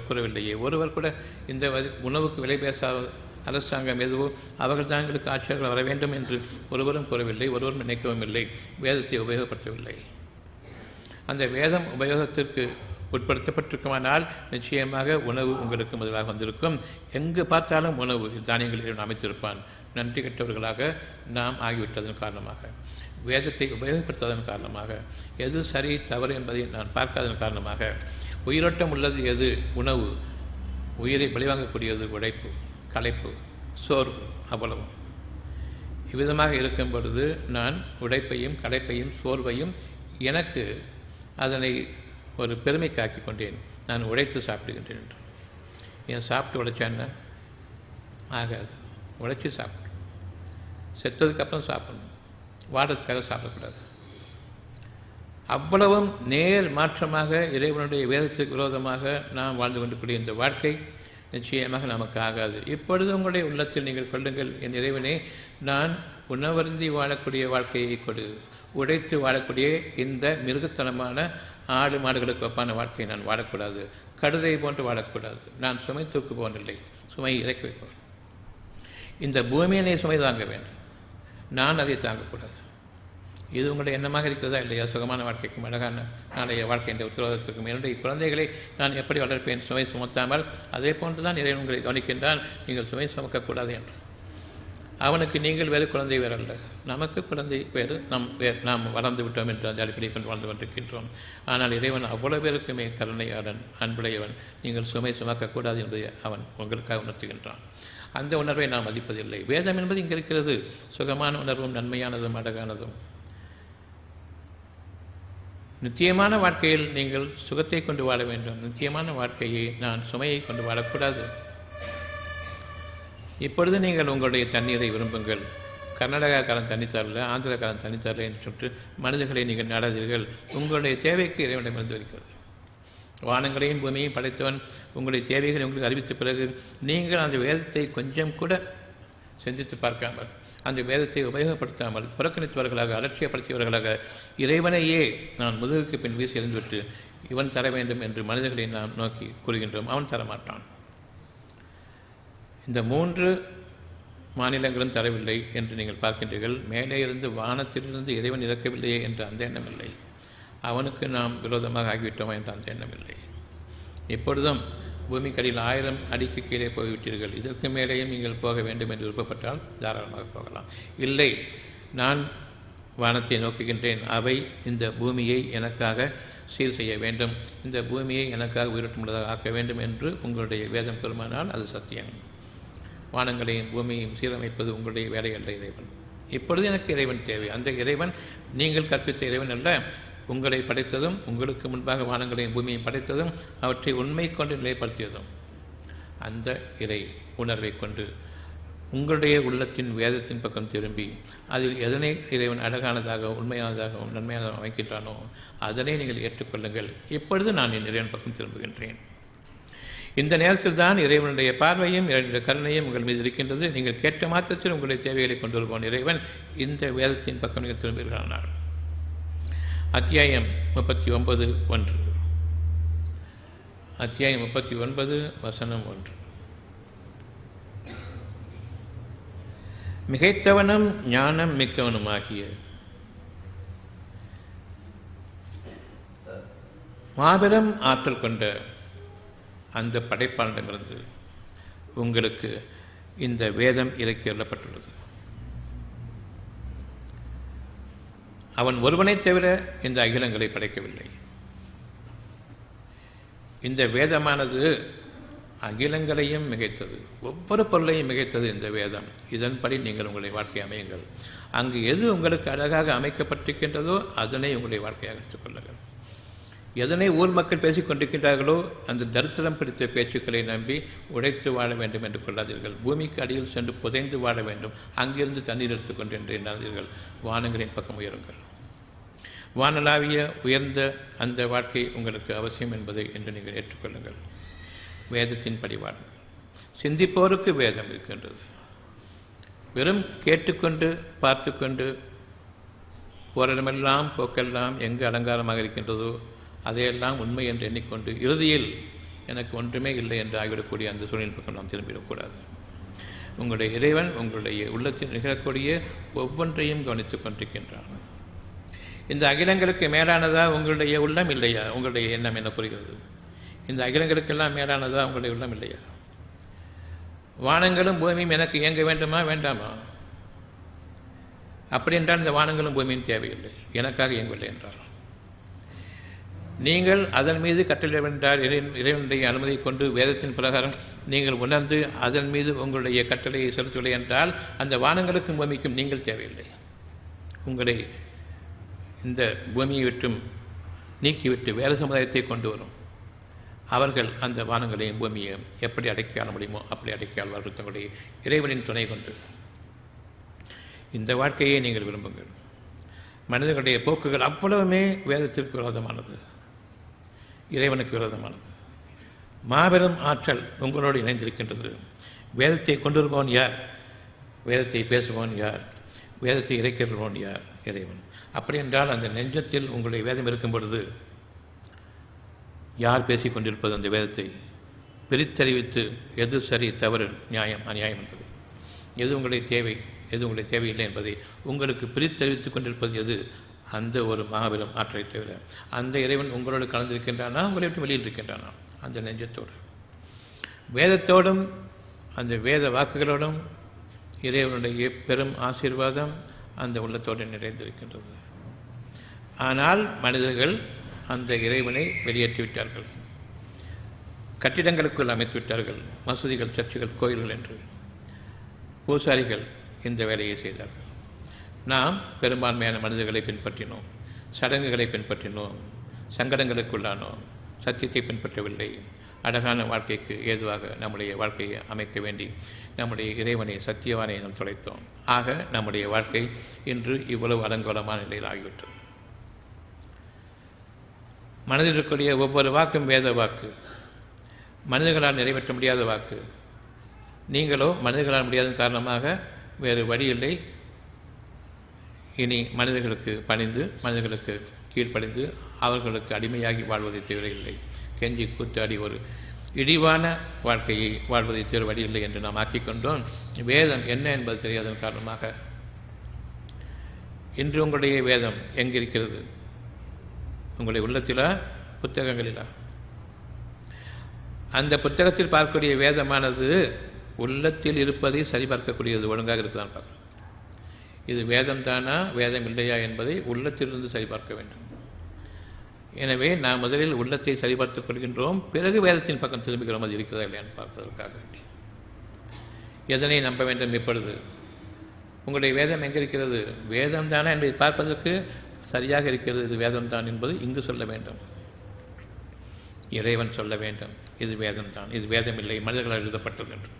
கூறவில்லையே. ஒருவர் கூட இந்த உணவுக்கு விலை பேசாத அரசாங்கம் எதுவோ அவர்கள் தான் எங்களுக்கு ஆட்சியாளர்கள் வர வேண்டும் என்று ஒருவரும் கூறவில்லை, ஒருவரும் நினைக்கவும் இல்லை. வேதத்தை உபயோகப்படுத்தவில்லை. அந்த வேதம் உபயோகத்திற்கு உட்படுத்தப்பட்டிருக்குமானால் நிச்சயமாக உணவு உங்களுக்கு முதலாக வந்திருக்கும். எங்கு பார்த்தாலும் உணவு தானியங்களில் அமைத்திருப்பான். நன்றி கெட்டவர்களாக நாம் ஆகிவிட்டதன் காரணமாக, வேதத்தை உபயோகப்படுத்தாதன் காரணமாக, எது சரி தவறு என்பதை நான் பார்க்காதன் காரணமாக, உயிரோட்டம் உள்ளது எது? உணவு. உயிரை பலிவாங்கக்கூடியது உழைப்பு, களைப்பு, சோர்வு. அவ்வளவு. இவ்விதமாக இருக்கும் பொழுது நான் உழைப்பையும் களைப்பையும் சோர்வையும் எனக்கு அதனை ஒரு பெருமைக்காக்கி கொண்டேன். நான் உழைத்து சாப்பிடுகின்றேன் என்று. ஏன் சாப்பிட்டு உழைச்சா என்ன ஆகாது? உழைச்சி சாப்பிடணும். செத்ததுக்கப்புறம் சாப்பிடணும், வாடுறதுக்காக சாப்பிடக்கூடாது. அவ்வளவும் நேர் மாற்றமாக இறைவனுடைய வேதத்துக்கு விரோதமாக நாம் வாழ்ந்து கொண்டிருக்கூடிய இந்த வாழ்க்கை நிச்சயமாக நமக்கு ஆகாது. இப்பொழுது உங்களுடைய உள்ளத்தில் நீங்கள் கொள்ளுங்கள், என் இறைவனே, நான் உணவருந்தி வாழக்கூடிய வாழ்க்கையை கொடு, உடைத்து வாழக்கூடிய இந்த மிருகத்தனமான ஆடு மாடுகளுக்கு ஒப்பான வாழ்க்கையை நான் வாழக்கூடாது, கடுதை போன்று வாழக்கூடாது, நான் சுமை தூக்குபவனில்லை, சுமை இறக்கி வைப்பவன். இந்த பூமியினை சுமை தாங்க வேண்டும், நான் அதை தாங்கக்கூடாது. இது உங்களுடைய எண்ணமாக இருக்கிறதா இல்லையா? சுகமான வாழ்க்கைக்கும் அழகான நாளைய வாழ்க்கை என்ற உத்தரவாதத்திற்கும் என்னுடைய குழந்தைகளை நான் எப்படி வளர்ப்பேன் சுமை சுமத்தாமல், அதே போன்று தான் இறைவன் உங்களை கவனிக்கின்றான், நீங்கள் சுமை சுமக்கக்கூடாது என்று. அவனுக்கு நீங்கள் வேறு, குழந்தை வேறு அல்ல, நமக்கு குழந்தை வேறு, நாம் வளர்ந்து விட்டோம் என்று அந்த அடிப்படையை கொண்டு வாழ்ந்து கொண்டிருக்கின்றோம். ஆனால் இறைவன் அவ்வளவு பேருக்குமே கருணையாளன், அன்புடையவன். நீங்கள் சுமை சுமக்கக்கூடாது என்பதை அவன் உங்களுக்காக உணர்த்துகின்றான். அந்த உணர்வை நாம் மதிப்பதில்லை. வேதம் என்பது இங்கே இருக்கிறது, சுகமான உணர்வும் நன்மையானதும் அழகானதும். நித்தியமான வாழ்க்கையில் நீங்கள் சுகத்தை கொண்டு வாழ வேண்டும், நித்தியமான வாழ்க்கையை நான் சுமையை கொண்டு வாழக்கூடாது. இப்பொழுது நீங்கள் உங்களுடைய தண்ணீரை விரும்புங்கள். கர்நாடகாக்காரன் தண்ணி தரல, ஆந்திரக்காரன் தண்ணி தரல என்று சொல்லிட்டு மனிதர்களை நீங்கள் நாடாதீர்கள். உங்களுடைய தேவைக்கு இறைவனிடமிருந்து இருக்கிறது. வானங்களையும் பூமியையும் படைத்தவன் உங்களுடைய தேவைகளை உங்களுக்கு அறிவித்த பிறகு நீங்கள் அந்த வேதத்தை கொஞ்சம் கூட சிந்தித்து பார்க்காமல், அந்த வேதத்தை உபயோகப்படுத்தாமல் புறக்கணித்தவர்களாக, அலட்சியப்படுத்தியவர்களாக இறைவனையே நான் முதுகுக்கு பின் வீசி எறிந்துவிட்டு இவன் தர வேண்டும் என்று மனிதர்களை நாம் நோக்கி கூறுகின்றோம். அவன் தரமாட்டான். இந்த 3 மாநிலங்களும் தரவில்லை என்று நீங்கள் பார்க்கின்றீர்கள். மேலே இருந்து வானத்திலிருந்து இறைவன் இறக்கவில்லையே என்ற அந்த எண்ணம் இல்லை. அவனுக்கு நாம் விரோதமாக ஆகிவிட்டோமா என்ற அந்த எண்ணம் இல்லை. இப்பொழுதும் பூமிக்கடியில் 1000 அடிக்கு கீழே போய்விட்டீர்கள். இதற்கு மேலேயும் நீங்கள் போக வேண்டும் என்று விருப்பப்பட்டால் தாராளமாக போகலாம். இல்லை, நான் வானத்தை நோக்குகின்றேன், அவை இந்த பூமியை எனக்காக சீர் செய்ய வேண்டும், இந்த பூமியை எனக்காக உயிரோட்டமுள்ளதாக ஆக்க வேண்டும் என்று உங்களுடைய வேதம் பெருமானால் அது சத்தியம். வானங்களையும் பூமியையும் சீரமைப்பது உங்களுடைய வேலை அல்ல இறைவன். இப்பொழுது எனக்கு இறைவன் தேவை. அந்த இறைவன் நீங்கள் கற்பித்த இறைவன் அல்ல. உங்களை படைத்ததும், உங்களுக்கு முன்பாக வானங்களையும் பூமியையும் படைத்ததும், அவற்றை உண்மை கொண்டு நிலைப்படுத்தியதும், அந்த இறை உணர்வை கொண்டு உங்களுடைய உள்ளத்தின் வேதத்தின் பக்கம் திரும்பி அதில் எதனை இறைவன் அழகானதாகவும் உண்மையானதாகவும் நன்மையானதாகவும் அமைக்கின்றானோ அதனை நீங்கள் ஏற்றுக்கொள்ளுங்கள். இப்பொழுது நான் என் இறைவன் பக்கம் திரும்புகின்றேன். இந்த நேரத்தில் தான் இறைவனுடைய பார்வையும் இறைவனுடைய கருணையும் உங்கள் மீது இருக்கின்றது. நீங்கள் கேட்ட மாத்திரத்தில் உங்களுடைய தேவைகளை கொண்டு வருவோம் இறைவன் இந்த வேதத்தின் பக்கம் நீங்கள் திரும்புகிறார். அத்தியாயம் 39:1. அத்தியாயம் 39 வசனம் 1. மிகைத்தவனும் ஞானம் மிக்கவனுமாகிய மாபெரும் ஆற்றல் கொண்ட அந்த படைப்பாளரிடமிருந்து உங்களுக்கு இந்த வேதம் இறக்கி அருளப்பட்டுள்ளது. அவன் ஒருவனைத் தவிர இந்த அகிலங்களை படைக்கவில்லை. இந்த வேதமானது அகிலங்களையும் மிகைத்தது, ஒவ்வொரு பொருளையும் மிகைத்தது இந்த வேதம். இதன்படி நீங்கள் உங்களுடைய வாழ்க்கை அமையுங்கள். அங்கு எது உங்களுக்கு அழகாக அமைக்கப்பட்டிருக்கின்றதோ அதனை உங்களுடைய வாழ்க்கையாக எடுத்துக்கொள்ளுங்கள். எதனை ஊர் மக்கள் பேசிக் கொண்டிருக்கின்றார்களோ அந்த தரித்திரம் பிடித்த பேச்சுக்களை நம்பி உழைத்து வாழ வேண்டும் என்று கொள்ளாதீர்கள். பூமிக்கு அடியில் சென்று புதைந்து வாழ வேண்டும், அங்கிருந்து தண்ணீர் எடுத்துக்கொண்டு என்று எண்ணாதீர்கள். வானங்களின் பக்கம் உயருங்கள். வானளாவிய உயர்ந்த அந்த வாழ்க்கை உங்களுக்கு அவசியம் என்பதை என்று நீங்கள் ஏற்றுக்கொள்ளுங்கள். வேதத்தின் படி வாழுங்கள். சிந்திப்போருக்கு வேதம் இருக்கின்றது. வெறும் கேட்டுக்கொண்டு பார்த்து கொண்டு போரிடமெல்லாம் போக்கெல்லாம் எங்கு அலங்காரமாக இருக்கின்றதோ அதையெல்லாம் உண்மை என்று எண்ணிக்கொண்டு இறுதியில் எனக்கு ஒன்றுமே இல்லை என்று ஆகிவிடக்கூடிய அந்த சூழ்நிலை பக்கம் நாம் திரும்பிவிடக்கூடாது. உங்களுடைய இறைவன் உங்களுடைய உள்ளத்தில் நிகழக்கூடிய ஒவ்வொன்றையும் கவனித்துக் கொண்டிருக்கின்றான். இந்த அகிலங்களுக்கு மேலானதா உங்களுடைய உள்ளம் இல்லையா? உங்களுடைய எண்ணம் என்ன புரிகிறது? இந்த அகிலங்களுக்கெல்லாம் மேலானதா உங்களுடைய உள்ளம் இல்லையா? வானங்களும் பூமியும் எனக்கு இயங்க வேண்டுமா வேண்டாமா? அப்படி என்றால் இந்த வானங்களும் பூமியும் தேவையில்லை, எனக்காக இயங்கவில்லை என்றால் நீங்கள் அதன் மீது கட்டளை வென்றால் இறைவனுடைய அனுமதியை கொண்டு வேதத்தின் பிரகாரம் நீங்கள் உணர்ந்து அதன் மீது உங்களுடைய கட்டளையை செலுத்தவில்லை என்றால் அந்த வானங்களுக்கும் பூமிக்கும் நீங்கள் தேவையில்லை. உங்களை இந்த பூமியை விட்டும் நீக்கிவிட்டு வேறு சமுதாயத்தை கொண்டு வரும். அவர்கள் அந்த வானங்களையும் பூமியையும் எப்படி அடக்கி ஆள முடியுமோ அப்படி அடக்கி ஆள்வார்கள் தங்களுடைய இறைவனின் துணை கொண்டு. இந்த வாழ்க்கையை நீங்கள் விரும்புங்கள். மனிதர்களுடைய போக்குகள் அவ்வளவுமே வேதத்திற்கு விரோதமானது, இறைவனுக்கு விரோதமானது. மாபெரும் ஆற்றல் உங்களோடு இணைந்திருக்கின்றது. வேதத்தை கொண்டிருப்பவன் யார்? வேதத்தை பேசுபவன் யார்? வேதத்தை இறைக்கிறவன் யார்? இறைவன். அப்படி என்றால் அந்த நெஞ்சத்தில் உங்களுடைய வேதம் இருக்கும் பொழுது யார் பேசிக் கொண்டிருப்பது? அந்த வேதத்தை பிரித்தறிவித்து எது சரி தவறு, நியாயம் அநியாயம் என்பதை, எது உங்களுடைய தேவை எது உங்களுடைய தேவையில்லை என்பதை உங்களுக்கு பிரித்தறிவித்துக் கொண்டிருப்பது எது? அந்த ஒரு மாபெரும் ஆற்றலை தவிர அந்த இறைவன் உங்களோடு கலந்திருக்கின்றானா, உங்களை விட்டு வெளியில் இருக்கின்றானா? அந்த நெஞ்சத்தோடு, வேதத்தோடும் அந்த வேத வாக்குகளோடும் இறைவனுடைய பெரும் ஆசீர்வாதம் அந்த உள்ளத்தோடு நிறைந்திருக்கின்றது. ஆனால் மனிதர்கள் அந்த இறைவனை வெளியேற்றிவிட்டார்கள், கட்டிடங்களுக்குள் அமைத்துவிட்டார்கள், மசூதிகள், சர்ச்சுகள், கோயில்கள் என்று. பூசாரிகள் இந்த வேலையை செய்தார்கள். நாம் பெரும்பான்மையான மனிதர்களை பின்பற்றினோம், சடங்குகளை பின்பற்றினோம், சங்கடங்களுக்குள்ளானோம், சத்தியத்தை பின்பற்றவில்லை. அழகான வாழ்க்கைக்கு ஏதுவாக நம்முடைய வாழ்க்கையை அமைக்க வேண்டி நம்முடைய இறைவனை, சத்தியவானை நாம் தொலைத்தோம். ஆக நம்முடைய வாழ்க்கை இன்று இவ்வளவு அலங்கோலமான நிலையில் ஆகிவிட்டது. மனதில் இருக்கக்கூடிய ஒவ்வொரு வாக்கும் வேத வாக்கு, மனிதர்களால் நிறைவேற்ற முடியாத வாக்கு. நீங்களோ மனிதர்களால் முடியாத காரணமாக வேறு வழியில்லை, இனி மனிதர்களுக்கு பணிந்து, மனிதர்களுக்கு கீழ்ப்படிந்து, அவர்களுக்கு அடிமையாகி வாழ்வதை தவிர இல்லை. கெஞ்சி கூத்தாடி ஒரு இழிவான வாழ்க்கையை வாழ்வதை தவிர வழியில்லை என்று நாம் ஆக்கிக்கொண்டோம். வேதம் என்ன என்பது தெரியாதன் காரணமாக இன்று உங்களுடைய வேதம் எங்கிருக்கிறது? உங்களுடைய உள்ளத்திலா, புத்தகங்களிலா? அந்த புத்தகத்தில் பார்க்கக்கூடிய வேதமானது உள்ளத்தில் இருப்பதை சரிபார்க்கக்கூடியது, ஒழுங்காக இருக்குதான் பார்க்கணும். இது வேதம் தானா, வேதம் இல்லையா என்பதை உள்ளத்திலிருந்து சரிபார்க்க வேண்டும். எனவே நாம் முதலில் உள்ளத்தை சரிபார்த்துக் கொள்கின்றோம், பிறகு வேதத்தின் பக்கம் திரும்புகிறோம், அது இருக்கிறதா இல்லையான்னு பார்ப்பதற்காக வேண்டி. எதனை நம்ப வேண்டும்? இப்பொழுது உங்களுடைய வேதம் எங்கே இருக்கிறது? வேதம் தானா என்பதை பார்ப்பதற்கு சரியாக இருக்கிறது, இது வேதம் தான் என்பது இங்கு சொல்ல வேண்டும். இறைவன் சொல்ல வேண்டும், இது வேதம் தான், இது வேதம் இல்லை, மனிதர்களால் எழுதப்பட்டது என்று.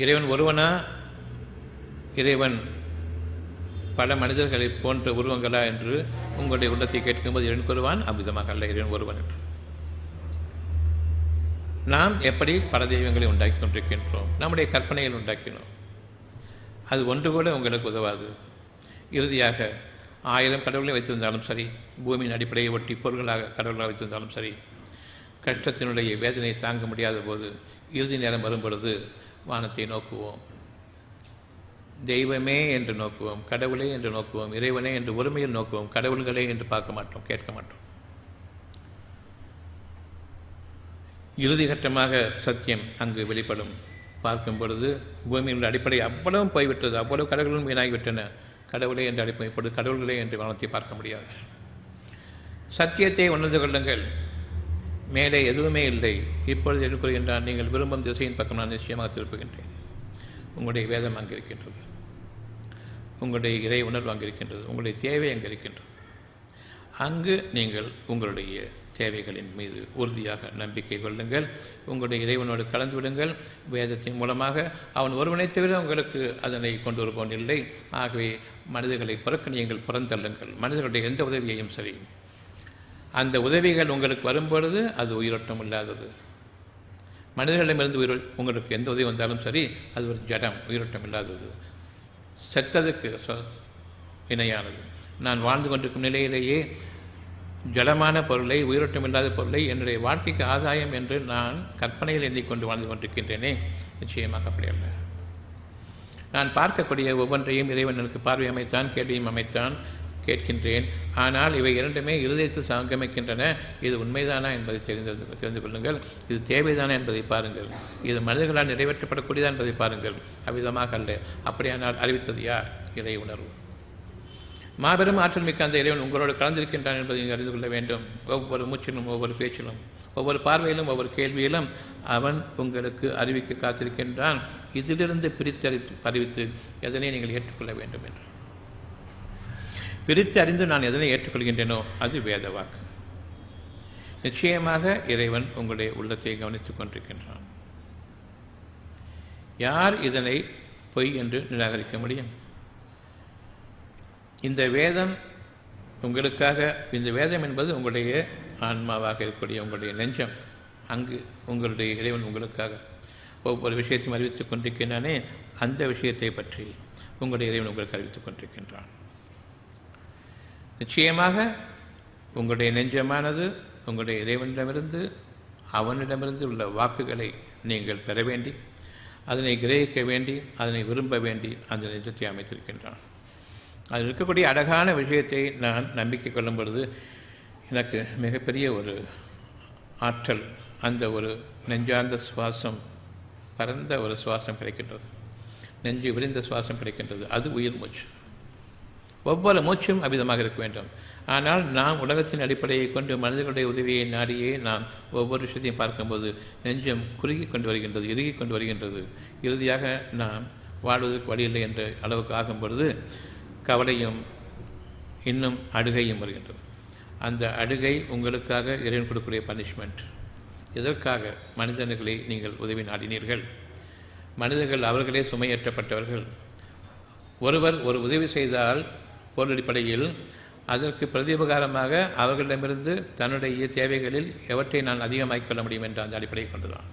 இறைவன் ஒருவனா? இறைவன் பல மனிதர்களை போன்ற உருவங்களா என்று உங்களுடைய உள்ளத்தை கேட்கும்போது இறைவன் கூறுவான், அவ்விதமாக அல்ல, இறைவன் ஒருவன் என்று. நாம் எப்படி பல தெய்வங்களை உண்டாக்கி கொண்டிருக்கின்றோம், நம்முடைய கற்பனைகள் உண்டாக்கினோம். அது ஒன்று கூட உங்களுக்கு உதவாது. இறுதியாக 1000 கடவுளை வைத்திருந்தாலும் சரி, பூமியின் அடிப்படையை ஒட்டி பொருள்களாக கடவுளாக வைத்திருந்தாலும் சரி, கஷ்டத்தினுடைய வேதனை தாங்க முடியாத போது இறுதி நேரம் வரும்பொழுது வானத்தை நோக்குவோம், தெய்வமே என்று நோக்குவோம், கடவுளே என்று நோக்குவோம், இறைவனே என்று ஒருமையில் நோக்குவோம், கடவுள்களே என்று பார்க்க மாட்டோம், கேட்க மாட்டோம். இறுதி கட்டமாக சத்தியம் அங்கு வெளிப்படும். பார்க்கும் பொழுது பூமியில் உள்ள அடிப்படை அவ்வளவும் போய்விட்டது, அவ்வளவு கடவுளும் வீணாகிவிட்டன. கடவுளே என்று அடிப்படை, இப்பொழுது கடவுள்களே என்று வானத்தை பார்க்க முடியாது. சத்தியத்தை உணர்ந்து கொள்ளுங்கள், மேலே எதுவுமே இல்லை. இப்பொழுது என்ன கூறுகின்றான்? நீங்கள் விரும்பும் திசையின் பக்கம் நான் நிச்சயமாக திருப்புகின்றேன். உங்களுடைய வேதம் அங்கே இருக்கின்றது, உங்களுடைய இறை உணர்வு அங்கே இருக்கின்றது, உங்களுடைய தேவை அங்கே இருக்கின்றது. அங்கு நீங்கள் உங்களுடைய தேவைகளின் மீது உறுதியாக நம்பிக்கை கொள்ளுங்கள். உங்களுடைய இறைவனோடு கலந்து விடுங்கள். வேதத்தின் மூலமாக அவன் ஒருவனை தவிர உங்களுக்கு அதனை கொண்டு வருபவன் இல்லை. ஆகவே மனிதர்களை புறக்கணியுங்கள், புறந்தள்ளுங்கள். மனிதர்களுடைய எந்த உதவியையும் சரி, அந்த உதவிகள் உங்களுக்கு வரும்பொழுது அது உயிரோட்டம் இல்லாதது. மனிதர்களிடமிருந்து உங்களுக்கு எந்த உதவி வந்தாலும் சரி, அது ஒரு ஜடம், உயிரோட்டம் இல்லாதது, செத்ததுக்கு இணையானது. நான் வாழ்ந்து கொண்டிருக்கும் நிலையிலேயே ஜடமான பொருளை, உயிரோட்டம் இல்லாத பொருளை என்னுடைய வாழ்க்கைக்கு ஆதாயம் என்று நான் கற்பனையில் எண்ணிக்கொண்டு வாழ்ந்து கொண்டிருக்கின்றேனே, நிச்சயமாக அப்படி அல்ல. நான் பார்க்கக்கூடிய ஒவ்வொன்றையும் இறைவன் எனக்கு பார்வை அமைத்தான், கேள்வியும் அமைத்தான், கேட்கின்றேன். ஆனால் இவை இரண்டுமே இருதயத்தில் சங்கமிக்கின்றன. இது உண்மைதானா என்பதை தெரிந்து கொள்ளுங்கள். இது தேவைதானா என்பதை பாருங்கள். இது மனிதர்களால் நிறைவேற்றப்படக்கூடியதா என்பதை பாருங்கள். அவ்விதமாக அல்ல. அப்படியானால் அறிவித்தது யார்? இறை உணர்வு. மாபெரும் ஆற்றல் மிக்க அந்த இறைவன் உங்களோடு கலந்திருக்கின்றான் என்பதை நீங்கள் அறிந்து கொள்ள வேண்டும். ஒவ்வொரு மூச்சிலும், ஒவ்வொரு பேச்சிலும், ஒவ்வொரு பார்வையிலும், ஒவ்வொரு கேள்வியிலும் அவன் உங்களுக்கு அறிவிக்க காத்திருக்கின்றான். இதிலிருந்து அறிவித்து எதனை நீங்கள் ஏற்றுக்கொள்ள வேண்டும் என்று. பிரித்து அறிந்து நான் எதனை ஏற்றுக்கொள்கின்றேனோ அது வேத வாக்கு. நிச்சயமாக இறைவன் உங்களுடைய உள்ளத்தை கவனித்துக் கொண்டிருக்கின்றான். யார் இதனை பொய் என்று நிராகரிக்க முடியும்? இந்த வேதம் உங்களுக்காக, இந்த வேதம் என்பது உங்களுடைய ஆன்மாவாக இருக்கக்கூடிய உங்களுடைய நெஞ்சம். அங்கு உங்களுடைய இறைவன் உங்களுக்காக ஒவ்வொரு விஷயத்தையும் அறிவித்துக் கொண்டிருக்கின்றானே, அந்த விஷயத்தை பற்றி உங்களுடைய இறைவன் உங்களுக்கு அறிவித்துக் கொண்டிருக்கின்றான். நிச்சயமாக உங்களுடைய நெஞ்சமானது உங்களுடைய இறைவனிடமிருந்து, அவனிடமிருந்து உள்ள வாக்குகளை நீங்கள் பெற வேண்டி, அதனை கிரகிக்க வேண்டி, அதனை விரும்ப வேண்டி அந்த நெஞ்சத்தை அமைத்திருக்கின்றான். அதில் இருக்கக்கூடிய அழகான விஷயத்தை நான் நம்பிக்கை கொள்ளும் பொழுது எனக்கு மிகப்பெரிய ஒரு ஆற்றல், அந்த ஒரு நெஞ்சார்ந்த சுவாசம், பரந்த ஒரு சுவாசம் கிடைக்கின்றது, நெஞ்சு விரிந்த சுவாசம் கிடைக்கின்றது. அது உயிர் மூச்சு. ஒவ்வொரு மூச்சும் அவ்விதமாக இருக்க வேண்டும். ஆனால் நாம் உலகத்தின் அடிப்படையை கொண்டு மனிதர்களுடைய உதவியை நாடியே நாம் ஒவ்வொரு விஷயத்தையும் பார்க்கும்போது நெஞ்சம் குறுகி கொண்டு வருகின்றது, இறுகி கொண்டு வருகின்றது. இறுதியாக நாம் வாழ்வதற்கு வழியில்லை என்ற அளவுக்கு ஆகும் பொழுது கவலையும் இன்னும் அழுகையும் வருகின்றது. அந்த அழுகை உங்களுக்காக இறைவன் கொடுக்கக்கூடிய பனிஷ்மெண்ட். எதற்காக? மனிதர்களை நீங்கள் உதவி நாடினீர்கள். மனிதர்கள் அவர்களே சுமையேற்றப்பட்டவர்கள். ஒருவர் ஒரு உதவி செய்தால் பொருளடிப்படையில் அதற்கு பிரதிபகாரமாக அவர்களிடமிருந்து தன்னுடைய தேவைகளில் எவற்றை நான் அதிகமாக்கிக் கொள்ள முடியும் என்ற அந்த அடிப்படையை கொண்டுதான்.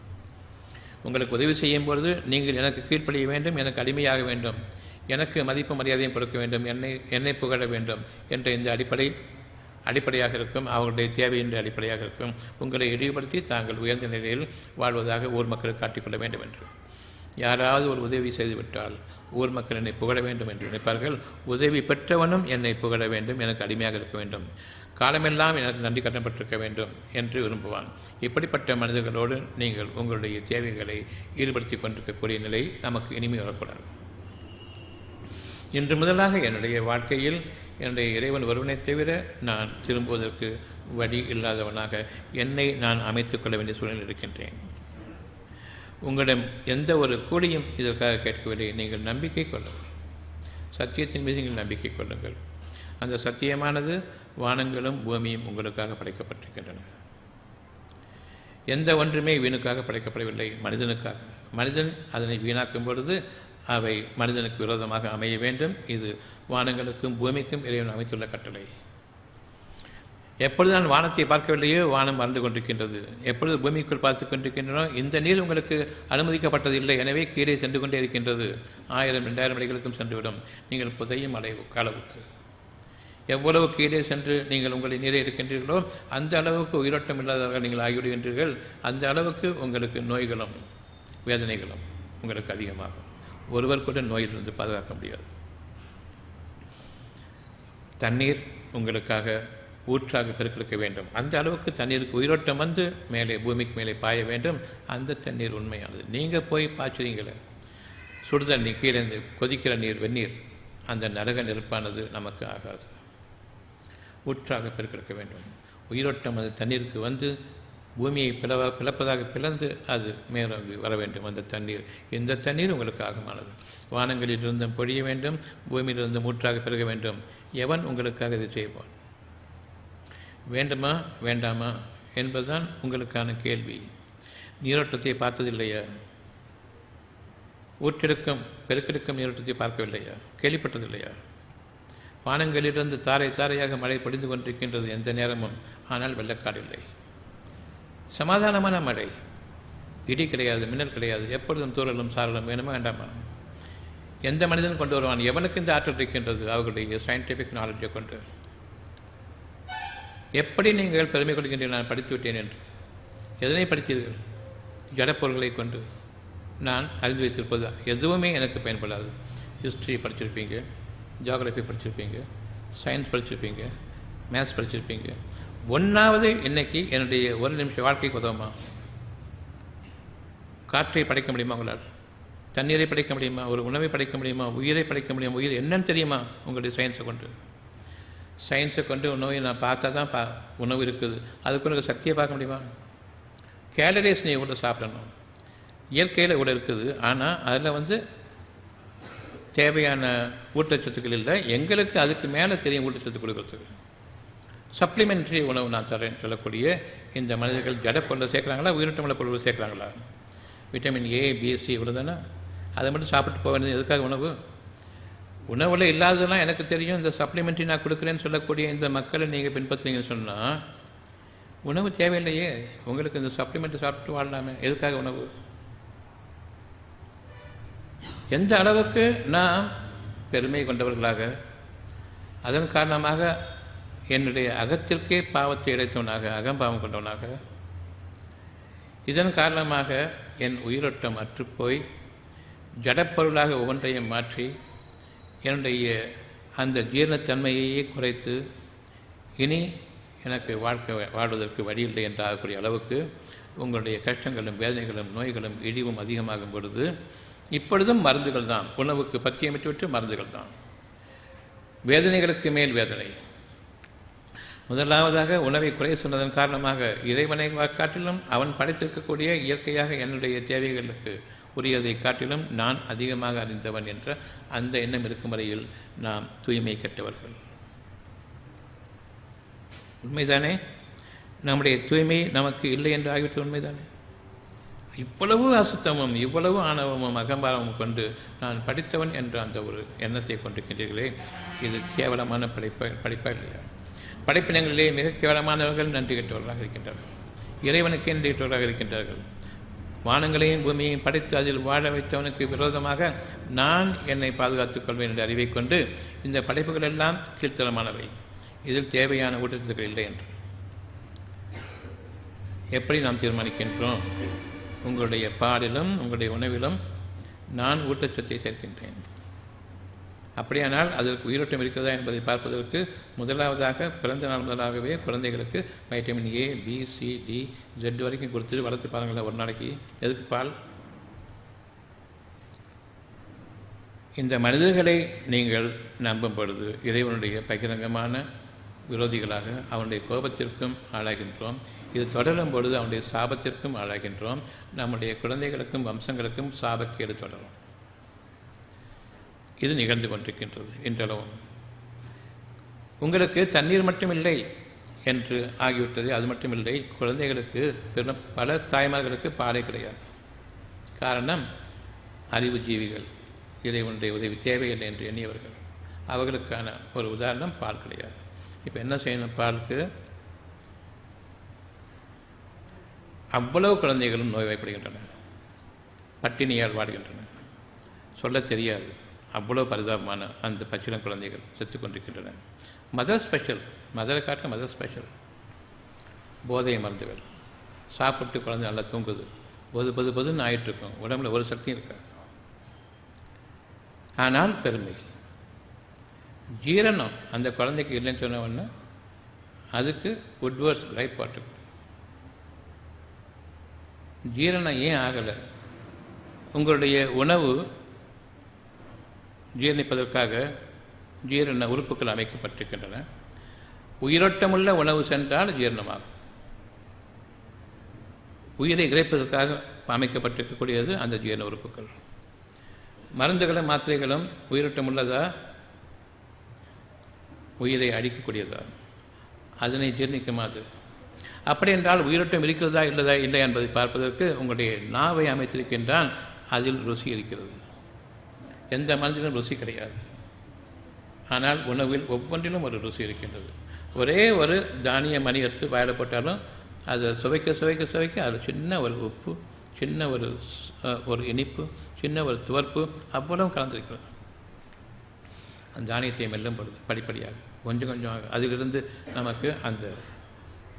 உங்களுக்கு உதவி செய்யும் பொழுது நீங்கள் எனக்கு கீழ்ப்படிய வேண்டும், எனக்கு அடிமையாக வேண்டும், எனக்கு மதிப்பு மரியாதையும் கொடுக்க வேண்டும், என்னை புகழ வேண்டும் என்ற இந்த அடிப்படையாக இருக்கும். அவர்களுடைய தேவையின்ற அடிப்படையாக இருக்கும். உங்களை இழிவுபடுத்தி தாங்கள் உயர்ந்த நிலையில் வாழ்வதாக ஊர் மக்களுக்கு காட்டிக்கொள்ள வேண்டும் என்று. யாராவது ஒரு உதவி செய்துவிட்டால் ஊர் மக்கள் என்னை புகழ வேண்டும் என்று நினைப்பார்கள். உதவி பெற்றவனும் என்னை புகழ வேண்டும், எனக்கு அடிமையாக இருக்க வேண்டும், காலமெல்லாம் எனக்கு நன்றி கட்டப்பட்டிருக்க வேண்டும் என்று விரும்புவான். இப்படிப்பட்ட மனிதர்களோடு நீங்கள் உங்களுடைய தேவைகளை ஈடுபடுத்தி கொண்டிருக்கக்கூடிய நிலை நமக்கு இனிமே வரக்கூடாது. இன்று முதலாக என்னுடைய வாழ்க்கையில் என்னுடைய இறைவன் ஒருவனை தவிர நான் திரும்புவதற்கு வழி இல்லாதவனாக என்னை நான் அமைத்துக் கொள்ள வேண்டிய சூழ்நிலை இருக்கின்றேன். உங்களிடம் எந்த ஒரு கூலியும் இதற்காக கேட்கவில்லை. நீங்கள் நம்பிக்கை கொள்ளுங்கள், சத்தியத்தின் மீது நீங்கள் நம்பிக்கை கொள்ளுங்கள். அந்த சத்தியமானது வானங்களும் பூமியும் உங்களுக்காக படைக்கப்பட்டிருக்கின்றன. எந்த ஒன்றுமே வீணுக்காக படைக்கப்படவில்லை, மனிதனுக்காக. மனிதன் அதனை வீணாக்கும் பொழுது அவை மனிதனுக்கு விரோதமாக அமைய வேண்டும். இது வானங்களுக்கும் பூமிக்கும் இறைவன் அமைத்துள்ள கட்டளை. எப்பொழுது நான் வானத்தை பார்க்கவில்லையோ வானம் மறந்து கொண்டிருக்கின்றது. எப்பொழுது பூமிக்குள் பார்த்து கொண்டிருக்கின்றனோ இந்த நீர் உங்களுக்கு அனுமதிக்கப்பட்டது இல்லை, எனவே கீழே சென்று கொண்டே இருக்கின்றது. 1000-2000 அடிகளுக்கும் சென்றுவிடும். நீங்கள் புதையும் அளவுக்கு எவ்வளவு கீழே சென்று நீங்கள் உங்களை நீரே இருக்கின்றீர்களோ அந்த அளவுக்கு உயிரோட்டம் இல்லாதவர்கள் நீங்கள் ஆகிவிடுகின்றீர்கள். அந்த அளவுக்கு உங்களுக்கு நோய்களும் வேதனைகளும் உங்களுக்கு அதிகமாகும். ஒருவர் கூட நோயிலிருந்து பாதுகாக்க முடியாது. தண்ணீர் உங்களுக்காக ஊற்றாக பெருக்கெடுக்க வேண்டும். அந்த அளவுக்கு தண்ணீருக்கு உயிரோட்டம் வந்து மேலே பூமிக்கு மேலே பாய வேண்டும். அந்த தண்ணீர் உண்மையானது. நீங்கள் போய் பாய்ச்சுறீங்களே சுடுதண்ணி, கீழே கொதிக்கிற நீர், வெந்நீர், அந்த நரக நெருப்பானது நமக்கு ஆகாது. ஊற்றாக பெருக்கெடுக்க வேண்டும். உயிரோட்டம் அது தண்ணீருக்கு வந்து பூமியை பிளப்பதாக பிளந்து அது மேலோங்கி வர வேண்டும். அந்த தண்ணீர், இந்த தண்ணீர் உங்களுக்கு ஆகமானது. வானங்களிலிருந்தும் பொழிய வேண்டும், பூமியிலிருந்து ஊற்றாக பெருக வேண்டும். எவன் உங்களுக்காக இதை செய்வான்? வேண்டுமா வேண்டாமா என்பதுதான் உங்களுக்கான கேள்வி. நீரோட்டத்தை பார்த்ததில்லையா? ஊற்றெடுக்கும் பெருக்கெடுக்கும் நீரோட்டத்தை பார்க்கவில்லையா? கேள்விப்பட்டதில்லையா? வானங்களிலிருந்து தாரை தாரையாக மழை பொழிந்து கொண்டிருக்கின்றது எந்த நேரமும். ஆனால் வெள்ளக்காடு இல்லை. சமாதானமான மழை, இடி கிடையாது, மின்னல் கிடையாது. எப்பொழுதும் தூறலும் சாரலும் வேணுமா வேண்டாமா? எந்த மனிதன் கொண்டு வருவான்? எவனுக்கு இந்த ஆற்றல் இருக்கின்றது? அவர்களுடைய சயின்டிஃபிக் நாலேஜை கொண்டு. எப்படி நீங்கள் பெருமை கொள்கின்றீர்கள் நான் படித்து விட்டேன் என்று? எதனை படித்தீர்கள்? ஜடப்பொருள்களை கொண்டு. நான் அறிந்து வைத்திருப்பது எதுவுமே எனக்கு பயன்படாது. ஹிஸ்ட்ரி படிச்சிருப்பீங்க, ஜியாகிரபி படிச்சிருப்பீங்க, சயின்ஸ் படிச்சிருப்பீங்க, மேத்ஸ் படிச்சிருப்பீங்க. ஒன்றாவது இன்னைக்கு என்னுடைய ஒரு நிமிஷம் வாழ்க்கைக்கு உதவுமா? காற்றை படைக்க முடியுமா உங்களால்? தண்ணீரை படைக்க முடியுமா? ஒரு உணவை படைக்க முடியுமா? உயிரை படைக்க முடியுமா? உயிர் என்னன்னு தெரியுமா உங்களுடைய சயின்ஸை கொண்டு? சயின்ஸை கொண்டு உணவை நான் பார்த்தா தான் உணவு இருக்குது. அதுக்கு எனக்கு சக்தியை பார்க்க முடியுமா? கேலரிஸ் நீ கூட சாப்பிடணும். இயற்கையில் கூட இருக்குது. ஆனால் அதில் தேவையான ஊட்டச்சத்துக்கள் இல்லை. எங்களுக்கு அதுக்கு மேலே தெரியும் ஊட்டச்சத்து கொடுக்கறதுக்கு. சப்ளிமெண்ட்ரி உணவு நான் தரேன்னு சொல்லக்கூடிய இந்த மனிதர்கள் ஜட பொருளை சேர்க்குறாங்களா, உயிரோட்டமுள்ள பொருள் சேர்க்குறாங்களா? விட்டமின் ஏ, பி, சி இவ்வளோ தானே. அதை மட்டும் சாப்பிட்டு போக வேண்டியது எதுக்காக உணவு? உணவில் இல்லாததெல்லாம் எனக்கு தெரியும், இந்த சப்ளிமெண்ட்ரி நான் கொடுக்குறேன்னு சொல்லக்கூடிய இந்த மக்களை நீங்கள் பின்பற்றுறீங்கன்னு சொன்னால் உணவு தேவையில்லையே. உங்களுக்கு இந்த சப்ளிமெண்ட்டை சாப்பிட்டு வாழலாமே, எதுக்காக உணவு? எந்த அளவுக்கு நாம் பெருமை கொண்டவர்களாக, அதன் காரணமாக என்னுடைய அகத்திற்கே பாவத்தை இழைத்தவனாக, அகம்பாவம் கொண்டவனாக, இதன் காரணமாக என் உயிரோட்டம் அற்றுப்போய் ஜடப்பொருளாக ஒவ்வொன்றையும் மாற்றி என்னுடைய அந்த ஜீரணத்தன்மையையே குறைத்து இனி எனக்கு வாழ்வதற்கு வழியில்லை என்றாகக்கூடிய அளவுக்கு உங்களுடைய கஷ்டங்களும் வேதனைகளும் நோய்களும் இழிவும் அதிகமாகும் பொழுது இப்பொழுதும் மருந்துகள் தான், உணவுக்கு பத்தியமிட்டு விட்டு மருந்துகள் தான், வேதனைகளுக்கு மேல் வேதனை. முதலாவதாக உணவை குறை சொன்னதன் காரணமாக இறைவனை காட்டிலும் அவன் படைத்திருக்கக்கூடிய இயற்கையாக என்னுடைய தேவைகளுக்கு உரியதை காட்டிலும் நான் அதிகமாக அறிந்தவன் என்ற அந்த எண்ணம் இருக்கும் வரையில் நாம் தூய்மை கெட்டவர்கள். உண்மைதானே? நம்முடைய தூய்மை நமக்கு இல்லை என்று ஆகிவிட்டது. உண்மைதானே? இவ்வளவு அசுத்தமும் இவ்வளவு ஆணவமும் அகம்பாரமும் கொண்டு நான் படித்தவன் என்ற அந்த ஒரு எண்ணத்தை கொண்டிருக்கின்றீர்களே, இது கேவலமான படிப்பா இல்லையா? படைப்பினங்களிலே மிக கேவலமானவர்கள் நன்றி கெட்டவர்களாக இருக்கின்றார்கள், இறைவனுக்கு நன்றி கெட்டவர்களாக இருக்கின்றார்கள். வானங்களையும் பூமியையும் படைத்து அதில் வாழ வைத்தவனுக்கு விரோதமாக நான் என்னை பாதுகாத்துக் கொள்வேன் என்ற அறிவை கொண்டு இந்த படைப்புகள் எல்லாம் கீழ்த்தரமானவை, இதில் தேவையான ஊட்டச்சத்துக்கள் இல்லை என்று எப்படி நாம் தீர்மானிக்கின்றோம்? உங்களுடைய பாலிலும் உங்களுடைய உணவிலும் நான் ஊட்டச்சத்தை சேர்க்கின்றேன். அப்படியானால் அதற்கு உயிரோட்டம் இருக்கிறதா என்பதை பார்ப்பதற்கு முதலாவதாக பிறந்த நாள் முதலாகவே குழந்தைகளுக்கு vitamin A, B, C, D, Z வரைக்கும் கொடுத்துட்டு வளர்த்து பாருங்களேன் ஒரு நாளைக்கு. எதுக்கு பால்? இந்த மனிதர்களை நீங்கள் நம்பும் பொழுது இறைவனுடைய பகிரங்கமான விரோதிகளாக அவனுடைய கோபத்திற்கும் ஆளாகின்றோம். இது தொடரும் பொழுது அவனுடைய சாபத்திற்கும் ஆளாகின்றோம். நம்முடைய குழந்தைகளுக்கும் வம்சங்களுக்கும் சாபக்கேடு தொடரும். இது நிகழ்ந்து கொண்டிருக்கின்றது இன்றளவும். உங்களுக்கு தண்ணீர் மட்டும் இல்லை என்று ஆகிவிட்டது. அது மட்டும் இல்லை, குழந்தைகளுக்கு பல தாய்மார்களுக்கு பாலே கிடையாது. காரணம், அறிவு ஜீவிகள், இறைவனுடைய உதவி தேவையில்லை என்று எண்ணியவர்கள். அவர்களுக்கான ஒரு உதாரணம் பால் கிடையாது. இப்போ என்ன செய்யணும்? பாலுக்கு அவ்வளவு குழந்தைகளும் நோய்வாய்ப்படுகின்றன, பட்டினியால் வாடுகின்றன, சொல்ல தெரியாது. அவ்வளோ பரிதாபமான அந்த பச்சிளம் குழந்தைகள் செத்து கொண்டிருக்கின்றன. மதர் ஸ்பெஷல், மதரை காட்டில் மதர் ஸ்பெஷல். போதை மருந்துகள் சாப்பிட்டு குழந்தை நல்லா தூங்குது, பொதுன்னு ஆகிட்டுருக்கும், உடம்புல ஒரு சக்தியும் இருக்காது. ஆனால் பெருமை, ஜீரணம் அந்த குழந்தைக்கு இல்லைன்னு சொன்னவொன்னே அதுக்கு உட்வர்ட்ஸ் கிரைப் பாட்டு. ஜீரணம் ஏன் ஆகலை? உங்களுடைய உணவு ஜீரணிப்பதற்காக ஜீரண உறுப்புகள் அமைக்கப்பட்டிருக்கின்றன. உயிரோட்டமுள்ள உணவு சென்றால் ஜீரணமாகும். உயிரை இறைப்பதற்காக அமைக்கப்பட்டிருக்கக்கூடியது அந்த ஜீரண உறுப்புகள். மருந்துகளும் மாத்திரைகளும் உயிரோட்டமுள்ளதா, உயிரை அழிக்கக்கூடியதா? அதனை ஜீர்ணிக்குமாது. அப்படி என்றால் உயிரோட்டம் இருக்கிறதா இல்லதா இல்லை என்பதை பார்ப்பதற்கு உங்களுடைய நாவை அமைத்திருக்கின்றான், அதில் ருசி இருக்கிறது. எந்த மருந்திலும் ருசி கிடையாது. ஆனால் உணவில் ஒவ்வொன்றிலும் ஒரு ருசி இருக்கின்றது. ஒரே ஒரு தானிய மணி எடுத்து வாயில போட்டாலும் அதை சுவைக்க சுவைக்க சுவைக்க அதில் சின்ன ஒரு உப்பு, சின்ன ஒரு இனிப்பு, சின்ன ஒரு துவர்ப்பு அவ்வளவு கலந்திருக்கிறது. அந்த தானியத்தை மெல்லும் பொழுது படிப்படியாக கொஞ்சம் கொஞ்சமாக அதிலிருந்து நமக்கு அந்த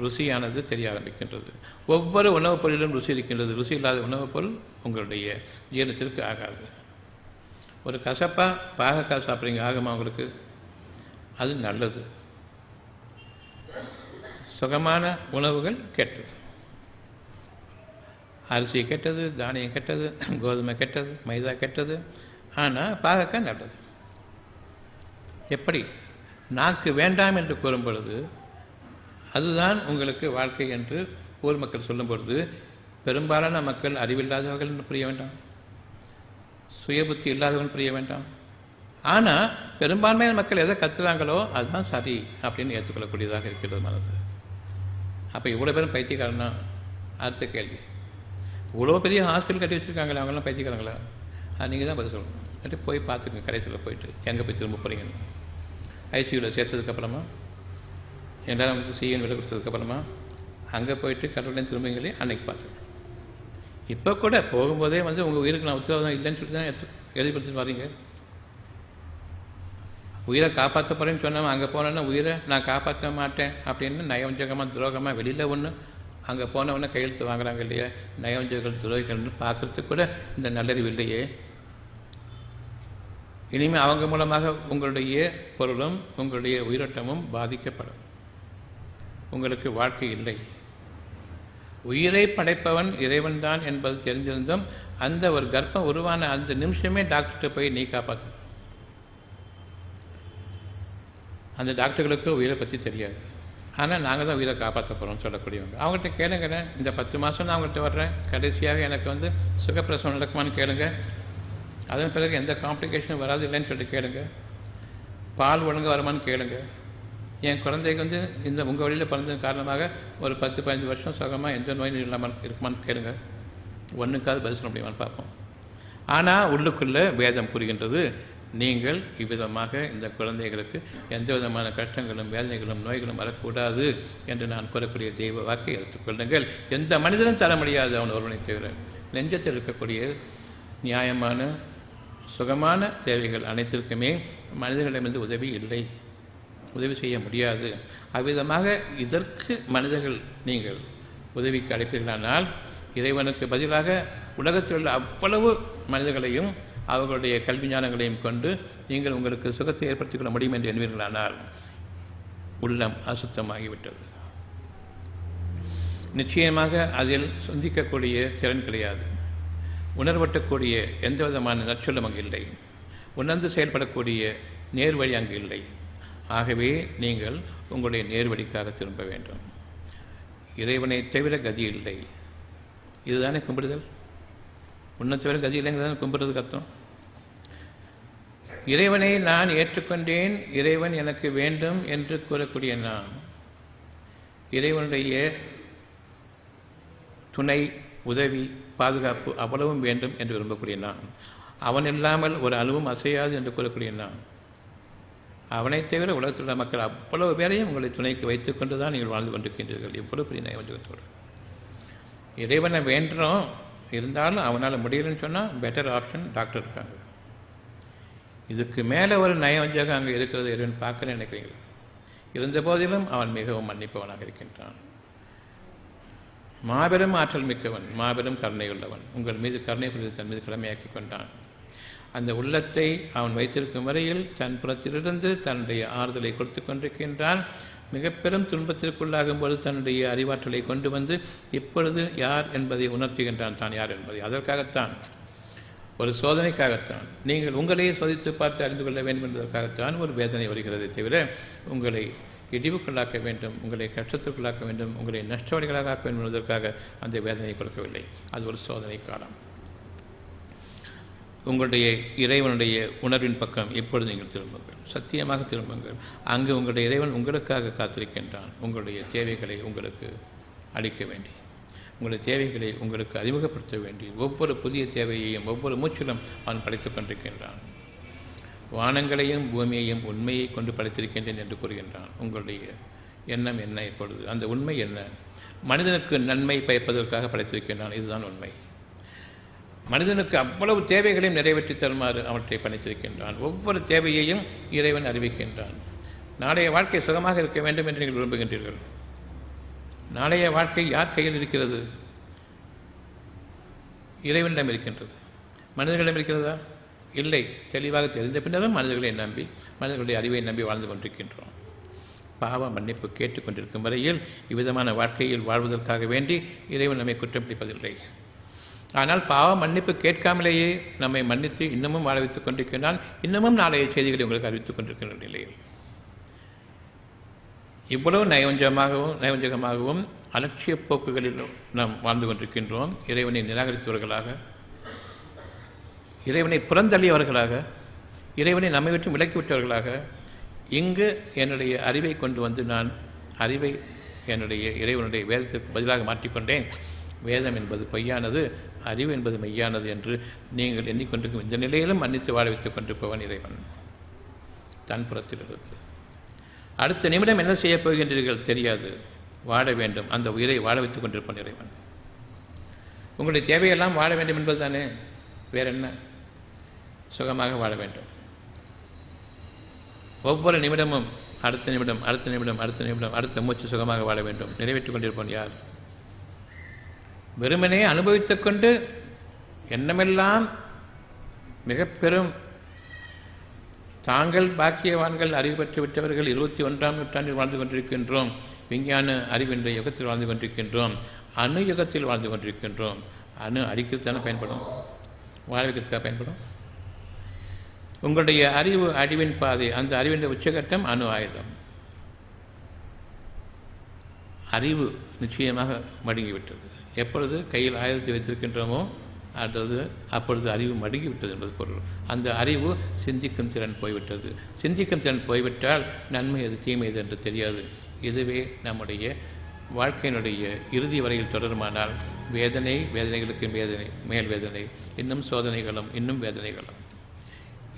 ருசியானது தெரிய ஆரம்பிக்கின்றது. ஒவ்வொரு உணவுப் பொருளிலும் ருசி இருக்கின்றது. ருசி இல்லாத உணவுப் பொருள் உங்களுடைய ஜீரணத்திற்கு ஆகாது. ஒரு கசப்பாக பாகக்காய் சாப்பிட்றீங்க, ஆகுமா உங்களுக்கு? அது நல்லது. சுகமான உணவுகள் கெட்டது. அரிசி கெட்டது, தானியம் கெட்டது, கோதுமை கெட்டது, மைதா கெட்டது. ஆனால் பாகக்காய் நல்லது. எப்படி? நாக்கு வேண்டாம் என்று கூறும் பொழுது அதுதான் உங்களுக்கு வாழ்க்கை என்று ஊர் மக்கள் சொல்லும் பொழுது பெரும்பாலான மக்கள் அறிவில்லாதவர்கள் புரிய வேண்டாம், சுய புத்தி இல்லாதவன் புரிய வேண்டாம், ஆனால் பெரும்பான்மையான மக்கள் எதை கற்றுறாங்களோ அதுதான் சரி அப்படின்னு ஏற்றுக்கொள்ளக்கூடியதாக இருக்கிறது மனது. அப்போ இவ்வளோ பேரும் பைத்தியக்காரனா? அடுத்த கேள்வி, இவ்வளோ பெரிய ஹாஸ்பிட்டல் கட்டி வச்சுருக்காங்களே, அவங்களாம் பைத்தியக்காரங்களா? அது நீங்கள் தான் பதில் சொல்லணும். கட்டி போய் பார்த்துக்குங்க, கடைசியில் போயிட்டு எங்கே போய் திரும்ப போகிறீங்கன்னு. ஐசியூவில் சேர்த்ததுக்கப்புறமா, எல்லாரும் சிஎன் விலை கொடுத்ததுக்கப்புறமா அங்கே போயிட்டு கடவுளையும் திரும்பிங்களே அன்னைக்கு பார்த்துக்கணும். இப்போ கூட போகும்போதே உங்கள் உயிருக்கு நான் உத்தரவாதம் இல்லைன்னு சொல்லி தான் எழுதிப்படுத்திட்டு வரீங்க. உயிரை காப்பாற்ற போகிறேன்னு சொன்னவன் அங்கே போனோன்னா உயிரை நான் காப்பாற்ற மாட்டேன் அப்படின்னு நயவஞ்சகமாக துரோகமாக வெளியில் ஒன்று, அங்கே போனவொன்னே கையெழுத்து வாங்குறாங்க இல்லையா, நயவஞ்சகர்கள் துரோகிகள்னு பார்க்குறதுக்கு கூட இந்த நல்லறிவு இல்லையே. இனிமேல் அவங்க மூலமாக உங்களுடைய பொருளும் உங்களுடைய உயிரோட்டமும் பாதிக்கப்படும். உங்களுக்கு வாழ்க்கை இல்லை. உயிரை படைப்பவன் இறைவன்தான் என்பது தெரிஞ்சிருந்தும் அந்த ஒரு கர்ப்பம் உருவான அந்த நிமிஷமே டாக்டர்கிட்ட போய் நீ காப்பாற்று. அந்த டாக்டர்களுக்கு உயிரை பற்றி தெரியாது, ஆனால் நாங்கள் தான் உயிரை காப்பாற்ற போகிறோம்னு சொல்லக்கூடியவங்க. அவங்கள்ட்ட கேளுங்க, இந்த 10 மாதம் நான் அவங்கள்ட்ட வர்றேன், கடைசியாக எனக்கு சுகப்பிரசவம் நடக்குமான்னு கேளுங்க, அதன் பிறகு எந்த காம்ப்ளிகேஷனும் வராது இல்லைன்னு சொல்லி கேளுங்க, பால் ஒழுங்காக வருமானு கேளுங்க, என் குழந்தைக்கு இந்த உங்கள் வழியில் பிறந்தது காரணமாக ஒரு 10-15 வருஷம் சுகமாக எந்த நோயும் இல்லாமல் இருக்குமான்னு கேளுங்க. ஒன்றுக்காவது பதில் சொல்ல முடியுமான்னு பார்ப்போம். ஆனால் உள்ளுக்குள்ளே வேதம் கூறுகின்றது, நீங்கள் இவ்விதமாக இந்த குழந்தைகளுக்கு எந்த விதமான கஷ்டங்களும் வேதனைகளும் நோய்களும் வரக்கூடாது என்று நான் கூறக்கூடிய தெய்வ வாக்கை எடுத்துக்கொள்ளுங்கள். எந்த மனிதனும் தர முடியாது அவன் ஒருவனை தவிர. நெஞ்சத்தில் இருக்கக்கூடிய நியாயமான சுகமான தேவைகள் அனைத்திற்குமே மனிதர்களிடமிருந்து உதவி இல்லை, உதவி செய்ய முடியாது. அவ்விதமாக இதற்கு மனிதர்கள் நீங்கள் உதவிக்கு அழைப்பீர்களானால் இறைவனுக்கு பதிலாக உலகத்தில் உள்ள அவ்வளவு மனிதர்களையும் அவர்களுடைய கல்வி ஞானங்களையும் கொண்டு நீங்கள் உங்களுக்கு சுகத்தை ஏற்படுத்திக் கொள்ள முடியும் என்று எண்ணுவீர்களானால் உள்ளம் அசுத்தமாகிவிட்டது. நிச்சயமாக அதில் சிந்திக்கக்கூடிய திறன் கிடையாது. உணர்வட்டக்கூடிய எந்த விதமான நற்சொல்லும் அங்கு இல்லை. உணர்ந்து செயல்படக்கூடிய நேர்வழி அங்கு இல்லை. ஆகவே நீங்கள் உங்களுடைய நேர்வழிக்காக திரும்ப வேண்டும். இறைவனை தவிர கதி இல்லை. இதுதானே கும்பிடுதல். உன்னை தவிர கதி இல்லைங்கிறதான கும்பிடுறதுக்கு அர்த்தம். இறைவனை நான் ஏற்றுக்கொண்டேன், இறைவன் எனக்கு வேண்டும் என்று கூறக்கூடிய நான், இறைவனுடைய துணை, உதவி, பாதுகாப்பு அவ்வளவும் வேண்டும் என்று விரும்பக்கூடிய நான், அவன் இல்லாமல் ஒரு அணுவும் அசையாது என்று கூறக்கூடிய நான், அவனை தவிர உலகத்தில் உள்ள மக்கள் அவ்வளவு பேரையும் உங்களை துணைக்கு வைத்துக் கொண்டு தான் நீங்கள் வாழ்ந்து கொண்டிருக்கின்றீர்கள். எவ்வளவு பெரிய நயவஞ்சகத்தோடு. இறைவனை வேண்டுறோம், இருந்தாலும் அவனால் முடியலன்னு சொன்னால் பெட்டர் ஆப்ஷன் டாக்டர் இருக்காங்க. இதுக்கு மேலே ஒரு நயவஞ்சகம் அங்கே இருக்கிறது இறைவன் பார்க்கணும்னு நினைக்கிறீங்களா? இருந்த போதிலும் அவன் மிகவும் மன்னிப்பவனாக இருக்கின்றான். மாபெரும் ஆற்றல் மிக்கவன், மாபெரும் கருணை உள்ளவன். உங்கள் மீது கருணை புரிந்து தன் மீது கடமையாக்கி கொண்டான். அந்த உள்ளத்தை அவன் வைத்திருக்கும் வரையில் தன் புறத்திலிருந்து தன்னுடைய ஆறுதலை கொடுத்து கொண்டிருக்கின்றான். மிக பெரும் துன்பத்திற்குள்ளாகும் போது தன்னுடைய அறிவாற்றலை கொண்டு வந்து இப்பொழுது யார் என்பதை உணர்த்துகின்றான், தான் யார் என்பதை. அதற்காகத்தான், ஒரு சோதனைக்காகத்தான், நீங்கள் உங்களையே சோதித்து பார்த்து அறிந்து கொள்ள வேண்டும் என்பதற்காகத்தான் ஒரு வேதனை வருகிறதை தவிர உங்களை இடிவுக்குள்ளாக்க வேண்டும், உங்களை கஷ்டத்திற்குள்ளாக்க வேண்டும், உங்களை நஷ்டவழிகளாக ஆக்க வேண்டும் என்பதற்காக அந்த வேதனையை கொடுக்கவில்லை. அது ஒரு சோதனை காலம். உங்களுடைய இறைவனுடைய உணர்வின் பக்கம் எப்பொழுது நீங்கள் திரும்புங்கள், சத்தியமாக திரும்புங்கள். அங்கு உங்களுடைய இறைவன் உங்களுக்காக காத்திருக்கின்றான். உங்களுடைய தேவைகளை உங்களுக்கு அளிக்க வேண்டி, உங்களுடைய தேவைகளை உங்களுக்கு அறிமுகப்படுத்த வேண்டி, ஒவ்வொரு புதிய தேவையையும் ஒவ்வொரு மூச்சிலும் அவன் படைத்துக் கொண்டிருக்கின்றான். வானங்களையும் பூமியையும் உண்மையை கொண்டு படைத்திருக்கின்றேன் என்று கூறுகின்றான். உங்களுடைய எண்ணம் என்ன? இப்பொழுது அந்த உண்மை என்ன? மனிதனுக்கு நன்மை பயப்பதற்காக படைத்திருக்கின்றான். இதுதான் உண்மை. மனிதனுக்கு அவ்வளவு தேவைகளையும் நிறைவேற்றி தருமாறு அவற்றை பணித்திருக்கின்றான். ஒவ்வொரு தேவையையும் இறைவன் அறிவிக்கின்றான். நாளைய வாழ்க்கை சுகமாக இருக்க வேண்டும் என்று நீங்கள் விரும்புகின்றீர்கள். நாளைய வாழ்க்கை யார் கையில் இருக்கிறது? இறைவனிடம் இருக்கின்றது. மனிதர்களிடம் இருக்கிறதா? இல்லை. தெளிவாக தெரிந்த பின்னரும் மனிதர்களை நம்பி, மனிதர்களுடைய அறிவை நம்பி வாழ்ந்து கொண்டிருக்கின்றோம். பாவ மன்னிப்பு கேட்டுக்கொண்டிருக்கும் வரையில் இவ்விதமான வாழ்க்கையில் வாழ்வதற்காக வேண்டி இறைவன் நம்மை குற்றம் பிடிப்பதில்லை. ஆனால் பாவ மன்னிப்பு கேட்காமலேயே நம்மை மன்னித்து இன்னமும் வாழ வைத்துக் கொண்டிருக்கின்றால் இன்னமும் நாளைய செய்திகளை உங்களுக்கு அறிவித்துக் கொண்டிருக்கின்ற நிலையில் இவ்வளவு நயவஞ்சகமாகவும் அலட்சிய போக்குகளில் நாம் வாழ்ந்து கொண்டிருக்கின்றோம். இறைவனை நிராகரித்தவர்களாக, இறைவனை புறந்தள்ளியவர்களாக, இறைவனை நம்மை விட்டு விலக்கிவிட்டவர்களாக இங்கு என்னுடைய அறிவை கொண்டு வந்து நான் அறிவை என்னுடைய இறைவனுடைய வேதத்திற்கு பதிலாக மாற்றிக்கொண்டேன். வேதம் என்பது பொய்யானது, அறிவு என்பது மெய்யானது என்று நீங்கள் எண்ணிக்கொண்டிருக்கும் இந்த நிலையிலும் மன்னித்து வாழ வைத்துக் கொண்டிருப்பவன் இறைவன் தன் புறத்தில் இருந்து. அடுத்த நிமிடம் என்ன செய்யப் போகின்றீர்கள் தெரியாது. வாழ வேண்டும், அந்த உயிரை வாழ வைத்துக் கொண்டிருப்பவன் இறைவன். உங்களுடைய தேவையெல்லாம் வாழ வேண்டும் என்பது தானே, வேற என்ன? சுகமாக வாழ வேண்டும். ஒவ்வொரு நிமிடமும் அடுத்த நிமிடம் அடுத்த நிமிடம் அடுத்த நிமிடம் அடுத்த மூச்சு சுகமாக வாழ வேண்டும். நிறைவேற்றிக் கொண்டிருப்போம் யார்? வெறுமனே அனுபவித்துக் கொண்டு எண்ணமெல்லாம் மிக பெரும் தாங்கள் பாக்கியவான்கள் அறிவு பெற்று விட்டவர்கள் 21ஆம் நூற்றாண்டில் வாழ்ந்து கொண்டிருக்கின்றோம். விஞ்ஞான அறிவின்ற யுகத்தில் வாழ்ந்து கொண்டிருக்கின்றோம். அணு யுகத்தில் வாழ்ந்து கொண்டிருக்கின்றோம். அணு அடிக்கிறதுதானே பயன்படும், வாழ வைக்கிறதுக்காக பயன்படும். உங்களுடைய அறிவின் பாதை, அந்த அறிவின் உச்சகட்டம் அணு ஆயுதம். அறிவு நிச்சயமாக மடுங்கிவிட்டது. எப்பொழுது கையில் ஆயுதத்தை வைத்திருக்கின்றோமோ அப்பொழுது அறிவு மடுங்கிவிட்டது என்பது பொருள். அந்த அறிவு சிந்திக்கும் திறன் போய்விட்டது. சிந்திக்கும் திறன் போய்விட்டால் நன்மை எது தீமை எது என்று தெரியாது. இதுவே நம்முடைய வாழ்க்கையினுடைய இறுதி வரையில் தொடருமானால் வேதனைகளுக்கு வேதனை மேல் வேதனை, இன்னும் சோதனைகளும் இன்னும் வேதனைகளும்,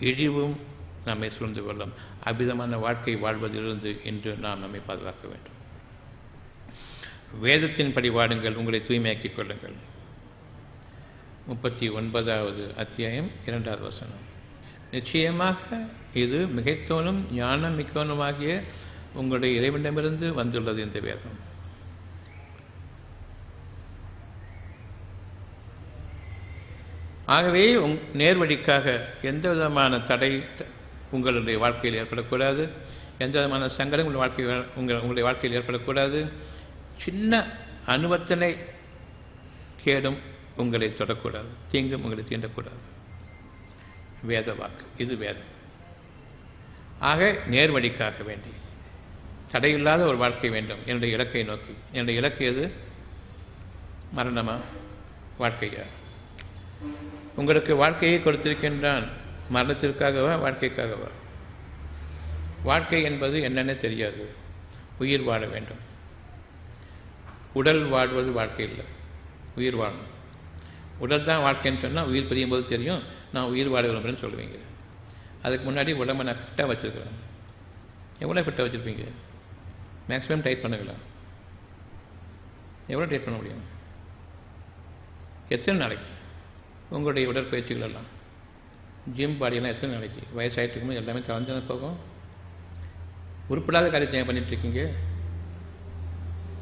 இழிவும் நம்மை சூழ்ந்து கொள்ளும். அவ்விதமான வாழ்க்கை வாழ்வதிலிருந்து இன்று நாம் நம்மை பாதுகாக்க வேண்டும். வேதத்தின்படி வாடுங்கள், உங்களை தூய்மையாக்கிக் கொள்ளுங்கள். 39வது அத்தியாயம் 2வது வசனம். நிச்சயமாக இது மிகைத்தோனும் ஞானம் மிக்கவனுமாகிய உங்களுடைய இறைவனிடமிருந்து வந்துள்ளது இந்த வேதம். ஆகவே நேர்வழிக்காக எந்த விதமான தடை உங்களுடைய வாழ்க்கையில் ஏற்படக்கூடாது. எந்த விதமான சங்கடம் உங்களுடைய வாழ்க்கையில் ஏற்படக்கூடாது. சின்ன அனுபவத்தினை கேடும் உங்களை தொடக்கூடாது, தீங்கும் உங்களை தீண்டக்கூடாது. வேத வாக்கு, இது வேதம். ஆக நேர்வழிக்காக வேண்டி தடையில்லாத ஒரு வாழ்க்கை வேண்டும் என்னுடைய இலக்கை நோக்கி. என்னுடைய இலக்கு எது? மரணமா வாழ்க்கையா? உங்களுக்கு வாழ்க்கையை கொடுத்திருக்கின்றான். மரணத்திற்காகவா வாழ்க்கைக்காகவா? வாழ்க்கை என்பது என்னென்ன தெரியாது. உயிர் வாழ வேண்டும். உடல் வாழ்வது வாழ்க்கை இல்லை, உயிர் வாழணும். உடல் தான் வாழ்க்கைன்னு சொன்னால் உயிர் பிரியும் போது தெரியும் நான் உயிர் வாழ விரும்புகிறேன்னு சொல்லுவீங்க. அதுக்கு முன்னாடி உடம்பை நான் ஃபிட்டாக வச்சுருக்கிறேன். எவ்வளோ ஃபிட்டாக வச்சுருப்பீங்க? மேக்ஸிமம் டைட் பண்ணுங்களேன். எவ்வளோ டைட் பண்ண முடியும்? எத்தனை நாளைக்கு உங்களுடைய உடற்பயிற்சிகள் எல்லாம், ஜிம் பாடியெல்லாம் எத்தனை நாளைக்கு? வயசாகிட்டு இருக்கும்போது எல்லாமே தளர்ந்தானே போகும். உருப்படாத காரியத்தை ஏன் பண்ணிகிட்ருக்கீங்க?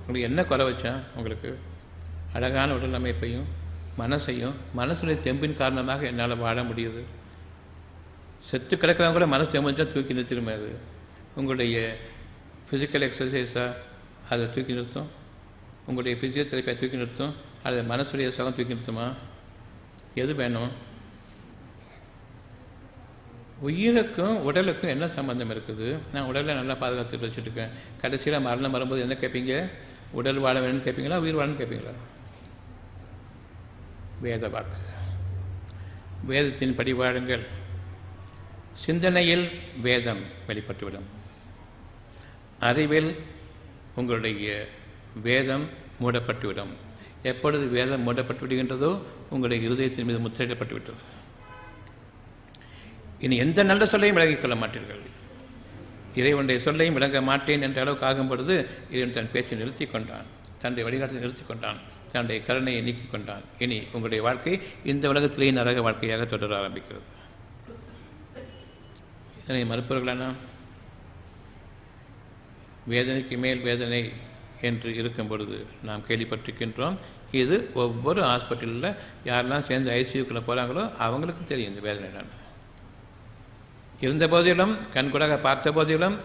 உங்களுக்கு என்ன குறை வச்சா? உங்களுக்கு அழகான உடல் அமைப்பையும் மனசையும், மனசுடைய தெம்பின் காரணமாக என்னால் வாழ முடியுது. செத்து கிடக்கிறவங்க கூட மனசு தெம்பிச்சா தூக்கி நிறுத்திடுமே. அது உங்களுடைய ஃபிசிக்கல் எக்ஸசைஸாக அதை தூக்கி நிறுத்தும். உங்களுடைய ஃபிசியோதெரப்பியை தூக்கி நிறுத்தும். அது மனசுடைய சுகம் தூக்கி நிறுத்துமா? எது வேணும்? உயிருக்கும் உடலுக்கும் என்ன சம்பந்தம் இருக்குது? நான் உடலை நல்லா பாதுகாத்து வச்சுட்டுருக்கேன். கடைசியில் மரணம் வரும்போது என்ன கேட்பீங்க? உடல் வாழ வேணும்னு கேட்பீங்களா, உயிர் வாழணும்னு கேட்பீங்களா? வேத வாக்கு. வேதத்தின் படி வாழுங்கள். சிந்தனையில் வேதம் வெளிப்பட்டுவிடும். அறிவில் உங்களுடைய வேதம் மூடப்பட்டுவிடும். எப்பொழுது வேதம் மூடப்பட்டு விடுகின்றதோ உங்களுடைய இருதயத்தின் மீது முத்திரையிடப்பட்டு விட்டது. இனி எந்த நல்ல சொல்லையும் விலகிக் கொள்ள மாட்டீர்கள். இறைவனுடைய சொல்லையும் விளங்க மாட்டேன் என்ற அளவுக்கு ஆகும் பொழுது இறைவன் தன் பேச்சை நிறுத்தி கொண்டான், தன்னுடைய வழிகாட்டத்தை நிறுத்தி கொண்டான், தன்னுடைய கருணையை நீக்கி கொண்டான். இனி உங்களுடைய வாழ்க்கை இந்த உலகத்திலேயே நரக வாழ்க்கையாக தொடர ஆரம்பிக்கிறது. இதனை மறுப்பவர்களானா? வேதனைக்கு மேல் வேதனை என்று இருக்கும் பொழுது நாம் கேள்விப்பட்டிருக்கின்றோம். இது ஒவ்வொரு ஹாஸ்பிட்டலில் யாரெல்லாம் சேர்ந்து ஐசியூக்குள்ளே போகிறாங்களோ அவங்களுக்கு தெரியும் இந்த வேதனை என்னன்னு. இருந்த போதிலும், கண்கூடாக பார்த்த போதிலும்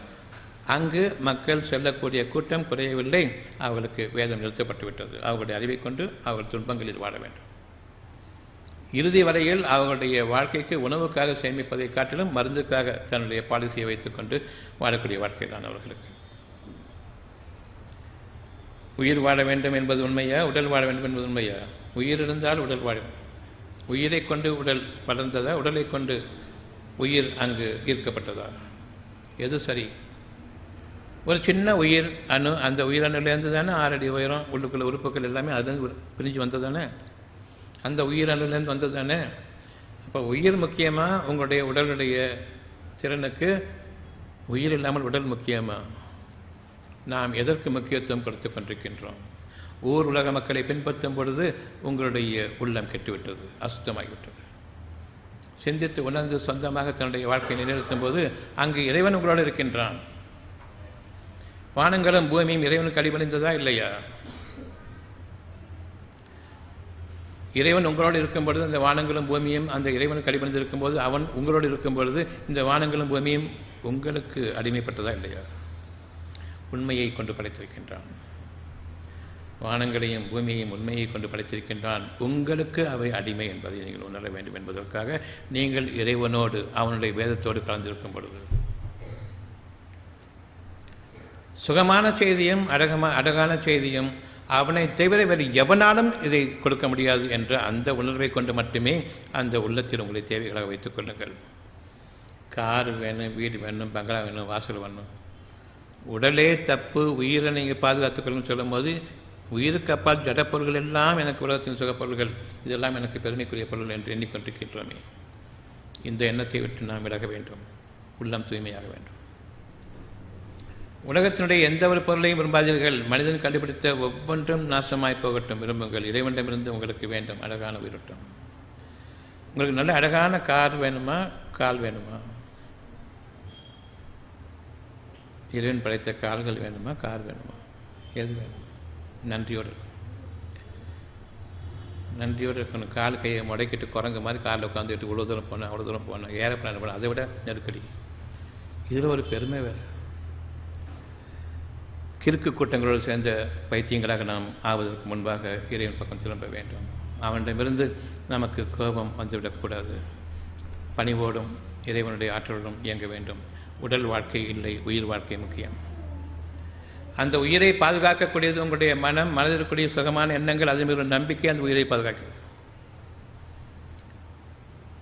அங்கு மக்கள் செல்லக்கூடிய கூட்டம் குறையவில்லை. அவர்களுக்கு வேதம் நிறுத்தப்பட்டு விட்டது. அவர்களுடைய அறிவை கொண்டு அவர்கள் துன்பங்களில் வாழ வேண்டும். இறுதி வரையில் அவர்களுடைய வாழ்க்கைக்கு உணவுக்காக சேமிப்பதை காட்டிலும் மருந்துக்காக தன்னுடைய பாலிசியை வைத்துக்கொண்டு வாழக்கூடிய வாழ்க்கை தான் அவர்களுக்கு. உயிர் வாழ வேண்டும் என்பது உண்மையா? உடல் வாழ வேண்டும் என்பது உண்மையா? உயிர் இருந்தால் உடல் வாழும். உயிரை கொண்டு உடல் வளர்ந்ததா? உடலை கொண்டு உயிர் அங்கு ஈர்க்கப்பட்டதா? எது சரி? ஒரு சின்ன உயிர் அணு, அந்த உயிரணுலேருந்து தானே 6 அடி உயரம், உள்ளுக்குள்ள உறுப்புகள் எல்லாமே அதுலேருந்து பிரிஞ்சு வந்தது தானே, அந்த உயிரணுலேருந்து வந்தது தானே. அப்போ உயிர் முக்கியமாக உங்களுடைய உடலுடைய திறனுக்கு? உயிர் இல்லாமல் உடல் முக்கியமாக? நாம் எதற்கு முக்கியத்துவம் கொடுத்து கொண்டிருக்கின்றோம்? ஊர் உலக மக்களை பின்பற்றும் பொழுது உங்களுடைய உள்ளம் கெட்டுவிட்டது, அசுத்தமாகிவிட்டது. சிந்தித்து உணர்ந்து சொந்தமாக தன்னுடைய வாழ்க்கையை நிலைநிறுத்தும் போது அங்கு இறைவன் உங்களோடு இருக்கின்றான். வானங்களும் பூமியும் இறைவனுக்கு அடிபணிந்ததா இல்லையா? இறைவன் உங்களோடு இருக்கும் பொழுது அந்த வானங்களும் பூமியும் அந்த இறைவனுக்கு அடிபணிந்து இருக்கும்போது, அவன் உங்களோடு இருக்கும் பொழுது இந்த வானங்களும் பூமியும் உங்களுக்கு அடிமைப்பட்டதா இல்லையா? உண்மையை கொண்டு படைத்திருக்கின்றான். வானங்களையும் பூமியையும் உண்மையை கொண்டு படைத்திருக்கின்றான். உங்களுக்கு அவை அடிமை என்பதை நீங்கள் உணர வேண்டும் என்பதற்காக நீங்கள் இறைவனோடு அவனுடைய வேதத்தோடு கலந்திருக்கும் பொழுது சுகமான செய்தியும் அழகான செய்தியும் அவனை தவிர வேறு எவனாலும் இதை கொடுக்க முடியாது என்ற அந்த உணர்வை கொண்டு மட்டுமே அந்த உள்ளத்தில் உங்களை தேவைகளாக வைத்துக் கொள்ளுங்கள். கார் வேணும், வீடு வேணும், பங்களா வேணும், வாசல் வேணும். உடலே தப்பு, உயிரை நீங்கள் பாதுகாத்துக்கொள்ளுன்னு சொல்லும் போது, உயிருக்கு அப்பால் ஜடப்பொருள்கள் எல்லாம் எனக்கு உலகத்தின் சுகப்பொருள்கள், இதெல்லாம் எனக்கு பெருமைக்குரிய பொருள்கள் என்று எண்ணிக்கொண்டிருக்கின்றோமே. இந்த எண்ணத்தை விட்டு நாம் விலக வேண்டும். உள்ளம் தூய்மையாக வேண்டும். உலகத்தினுடைய எந்த ஒரு பொருளையும் விரும்பாதீர்கள். மனிதன் கண்டுபிடித்த ஒவ்வொன்றும் நாசமாய் போகட்டும், விரும்புங்கள். இறைவனிடமிருந்து உங்களுக்கு வேண்டும் அழகான உயிரோட்டம். உங்களுக்கு நல்ல அழகான கார் வேணுமா, கால் வேணுமா? இறைவன் படைத்த கால்கள் வேணுமா, கார் வேணுமா? எது வேணும்? நன்றியோடு இருக்கும். நன்றியோடு இருக்கணும். கால் கையை முடைக்கிட்டு குரங்கு மாதிரி காலில் உட்காந்துட்டு இவ்வளோ தூரம் போனேன், அவ்வளோ தூரம் போனேன், ஏறப்படாது போனேன், அதை விட நெருக்கடி. இதில் ஒரு பெருமை வேறு. கிறுக்கு கூட்டங்களோடு சேர்ந்த பைத்தியங்களாக நாம் ஆவதற்கு முன்பாக இறைவன் பக்கம் திரும்ப வேண்டும். அவனிடமிருந்து நமக்கு கோபம் வந்துவிடக்கூடாது. பணிவோடும் இறைவனுடைய ஆற்றலோடும் இயங்க வேண்டும். உடல் வாழ்க்கை இல்லை, உயிர் வாழ்க்கை முக்கியம். அந்த உயிரை பாதுகாக்கக்கூடியது உங்களுடைய மனம். மனதில் இருக்கக்கூடிய சுகமான எண்ணங்கள், அது மீது நம்பிக்கை அந்த உயிரை பாதுகாக்கிறது.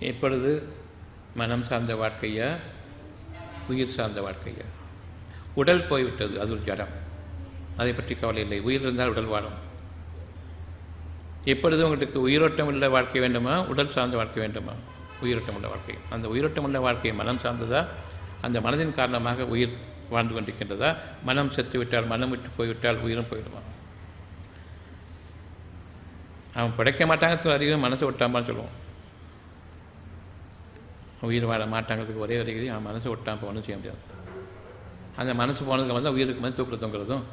இப்பொழுது மனம் சார்ந்த வாழ்க்கையா, உயிர் சார்ந்த வாழ்க்கையா? உடல் போய்விட்டது, அது ஒரு ஜடம், அதை பற்றி கவலை இல்லை. உயிர் இருந்தால் உடல் வாழும். இப்பொழுது உங்களுக்கு உயிரோட்டம் உள்ள வாழ்க்கை வேண்டுமா, உடல் சார்ந்த வாழ்க்கை வேண்டுமா? உயிரோட்டம் உள்ள வாழ்க்கை. அந்த உயிரோட்டம் உள்ள வாழ்க்கை மனம் சார்ந்ததா? அந்த மனதின் காரணமாக உயிர் வாழ்ந்து கொண்டிருக்கின்றதா? மனம் செத்து விட்டால், மனம் விட்டு போய்விட்டால் உயிரும் போயிடுமா? அவன் படைக்க மாட்டாங்கிறதுக்கு அறிவு மனசை விட்டாமல் சொல்லுவோம். உயிர் வாழ மாட்டாங்கிறதுக்கு ஒரே அறிகுறி அவன் மனசை விட்டாமல் ஒன்றும் செய்ய முடியாது. அந்த மனசு போனதுக்கு வந்து உயிருக்கு மேலே தூக்கில் தொங்குறதும்,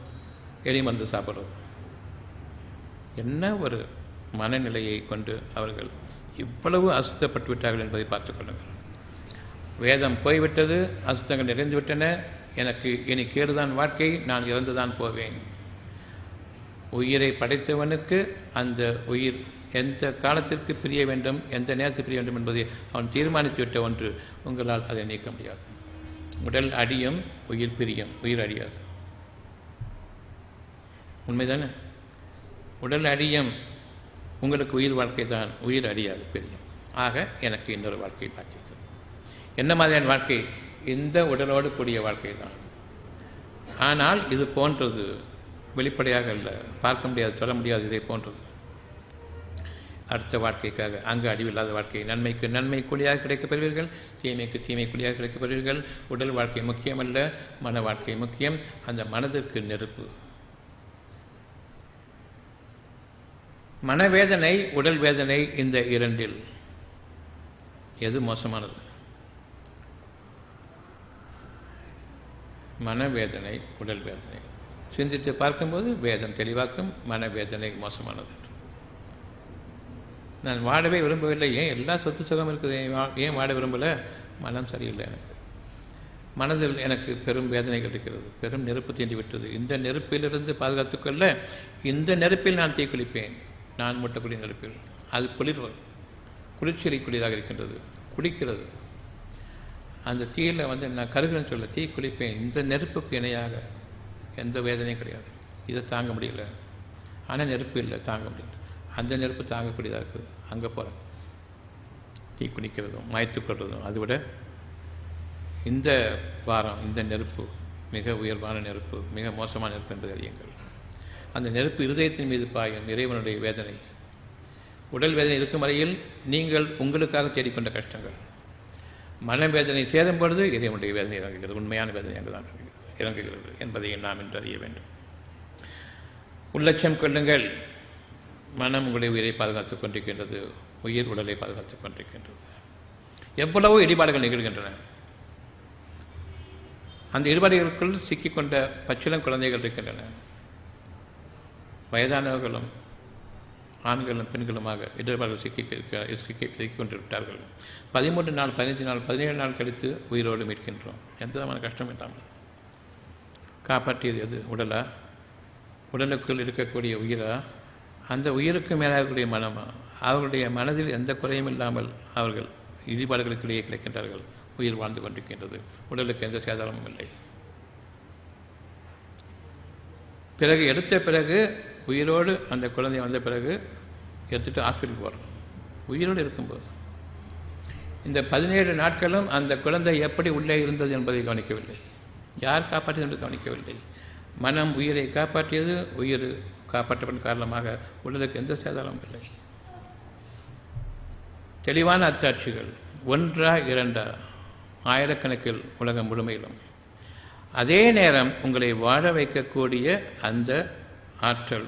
எலி மருந்து சாப்பிட்றதும். என்ன ஒரு மனநிலையை கொண்டு அவர்கள் இவ்வளவு அசுத்தப்பட்டு விட்டார்கள் என்பதை பார்த்துக் கொள்ளுங்கள். வேதம் போய்விட்டது, அசுத்தங்கள் நிறைந்து விட்டன. எனக்கு இனி கேடுதான் வாழ்க்கை, நான் இறந்துதான் போவேன். உயிரை படைத்தவனுக்கு அந்த உயிர் எந்த காலத்திற்கு பிரிய வேண்டும், எந்த நேரத்தில் பிரிய வேண்டும் என்பதை அவன் தீர்மானித்து விட்ட ஒன்று. உங்களால் அதை நீக்க முடியாது. உடல் அடியும், உயிர் பிரியும், உயிர் அடியாது. உண்மைதானே? உடல் அடியும், உங்களுக்கு உயிர் வாழ்க்கை தான், உயிர் அடியாது, பிரியும். ஆக எனக்கு இன்னொரு வாழ்க்கை பாக்கிக்கிறது. என்ன மாதிரியான வாழ்க்கை? இந்த உடலோடு கூடிய வாழ்க்கை தான். ஆனால் இது போன்றது வெளிப்படையாக இல்லை, பார்க்க முடியாது, சொல்ல முடியாது. இதை போன்றது அடுத்த வாழ்க்கைக்காக அங்கு அடிவில்லாத வாழ்க்கை. நன்மைக்கு நன்மை கூலியாக கிடைக்கப் பெறுவீர்கள், தீமைக்கு தீமை கூலியாக கிடைக்கப் பெறுவீர்கள். உடல் வாழ்க்கை முக்கியமல்ல, மன வாழ்க்கை முக்கியம். அந்த மனதிற்கு நெருப்பு. மனவேதனை, உடல் வேதனை, இந்த இரண்டில் எது மோசமானது? மனவேதனை, உடல் வேதனை. சிந்தித்து பார்க்கும்போது வேதம் தெளிவாக்கும், மனவேதனை மோசமானது. நான் வாழவே விரும்பவில்லை. ஏன்? எல்லா சொத்து சுகம் இருக்குது, ஏன் வாழ விரும்பலை? மனம் சரியில்லை. எனக்கு மனதில் எனக்கு பெரும் வேதனைகள் இருக்கிறது, பெரும் நெருப்பு தீண்டி விட்டது. இந்த நெருப்பிலிருந்து பாதுகாத்துக்கொள்ள இந்த நெருப்பில் நான் தீக்குளிப்பேன். நான் மூட்டக்கூடிய நெருப்பில் அது குளிர்ச்சியளிக்கூடியதாக இருக்கின்றது, குடிக்கிறது. அந்த தீயில் வந்து நான் கருகிறேன்னு சொல்ல தீ குளிப்பேன். இந்த நெருப்புக்கு இணையாக எந்த வேதனையும் கிடையாது. இதை தாங்க முடியல. ஆனால் நெருப்பு இல்லை, தாங்க முடியல. அந்த நெருப்பு தாங்கக்கூடியதாக இருக்குது. அங்கே போகிறேன், தீ குளிக்கிறதும் மாய்த்து கொள்வதும் அதை விட இந்த வாரம் இந்த நெருப்பு மிக உயர்வான நெருப்பு, மிக மோசமான நெருப்பு என்பதை அறியுங்கள். அந்த நெருப்பு இருதயத்தின் மீது பாயும். இறைவனுடைய வேதனை, உடல் வேதனை இருக்கும் வரையில் நீங்கள் உங்களுக்காக தேடிக்கொண்ட கஷ்டங்கள். மனவேதனை சேரும் பொழுது இறைவனுடைய வேதனை இறங்குகிறது. உண்மையான வேதனை அங்குதான் இறங்குகிறது என்பதை நாம் இன்று அறிய வேண்டும். உள்ளட்சம் கொள்ளுங்கள். மனம் உங்களுடைய உயிரை பாதுகாத்துக் கொண்டிருக்கின்றது, உயிர் உடலை பாதுகாத்துக் கொண்டிருக்கின்றது. எவ்வளவோ இடிபாடுகள் நிகழ்கின்றன. அந்த இடிபாடுகளுக்குள் சிக்கிக்கொண்ட பச்சிளம் குழந்தைகள் இருக்கின்றன. வயதானவர்களும் ஆண்களும் பெண்களுமாக இடர்பாடுகள் சிக்கிக் கொண்டு விட்டார்கள். 13 நாள் 15 நாள் 17 நாள் கழித்து உயிரோடு மீட்கின்றோம். எந்த விதமான கஷ்டம் இல்லாமல். காப்பாற்றியது எது? உடலா? உடலுக்குள் இருக்கக்கூடிய உயிரா? அந்த உயிருக்கு மேலாகக்கூடிய மனமா? அவர்களுடைய மனதில் எந்த குறையும் இல்லாமல் அவர்கள் இடிபாடுகளுக்கிடையே கிடைக்கின்றார்கள். உயிர் வாழ்ந்து கொண்டிருக்கின்றது. உடலுக்கு எந்த சேதாரமும் இல்லை. பிறகு எடுத்த பிறகு உயிரோடு அந்த குழந்தை வந்த பிறகு எடுத்துகிட்டு ஹாஸ்பிட்டலுக்கு போகிறோம். உயிரோடு இருக்கும்போது இந்த 17 நாட்களும் அந்த குழந்தை எப்படி உள்ளே இருந்தது என்பதை கவனிக்கவில்லை. யார் காப்பாற்றியது என்று கவனிக்கவில்லை. மனம் உயிரை காப்பாற்றியது. உயிர் காப்பாற்றப்பட்ட காரணமாக உடலுக்கு எந்த சேதாரமும் இல்லை. தெளிவான அத்தாட்சிகள். 1 2 ஆயிரக்கணக்கில் உலகம் முழுமையிலும். அதே நேரம் உங்களை வாழ வைக்கக்கூடிய அந்த ஆற்றல்,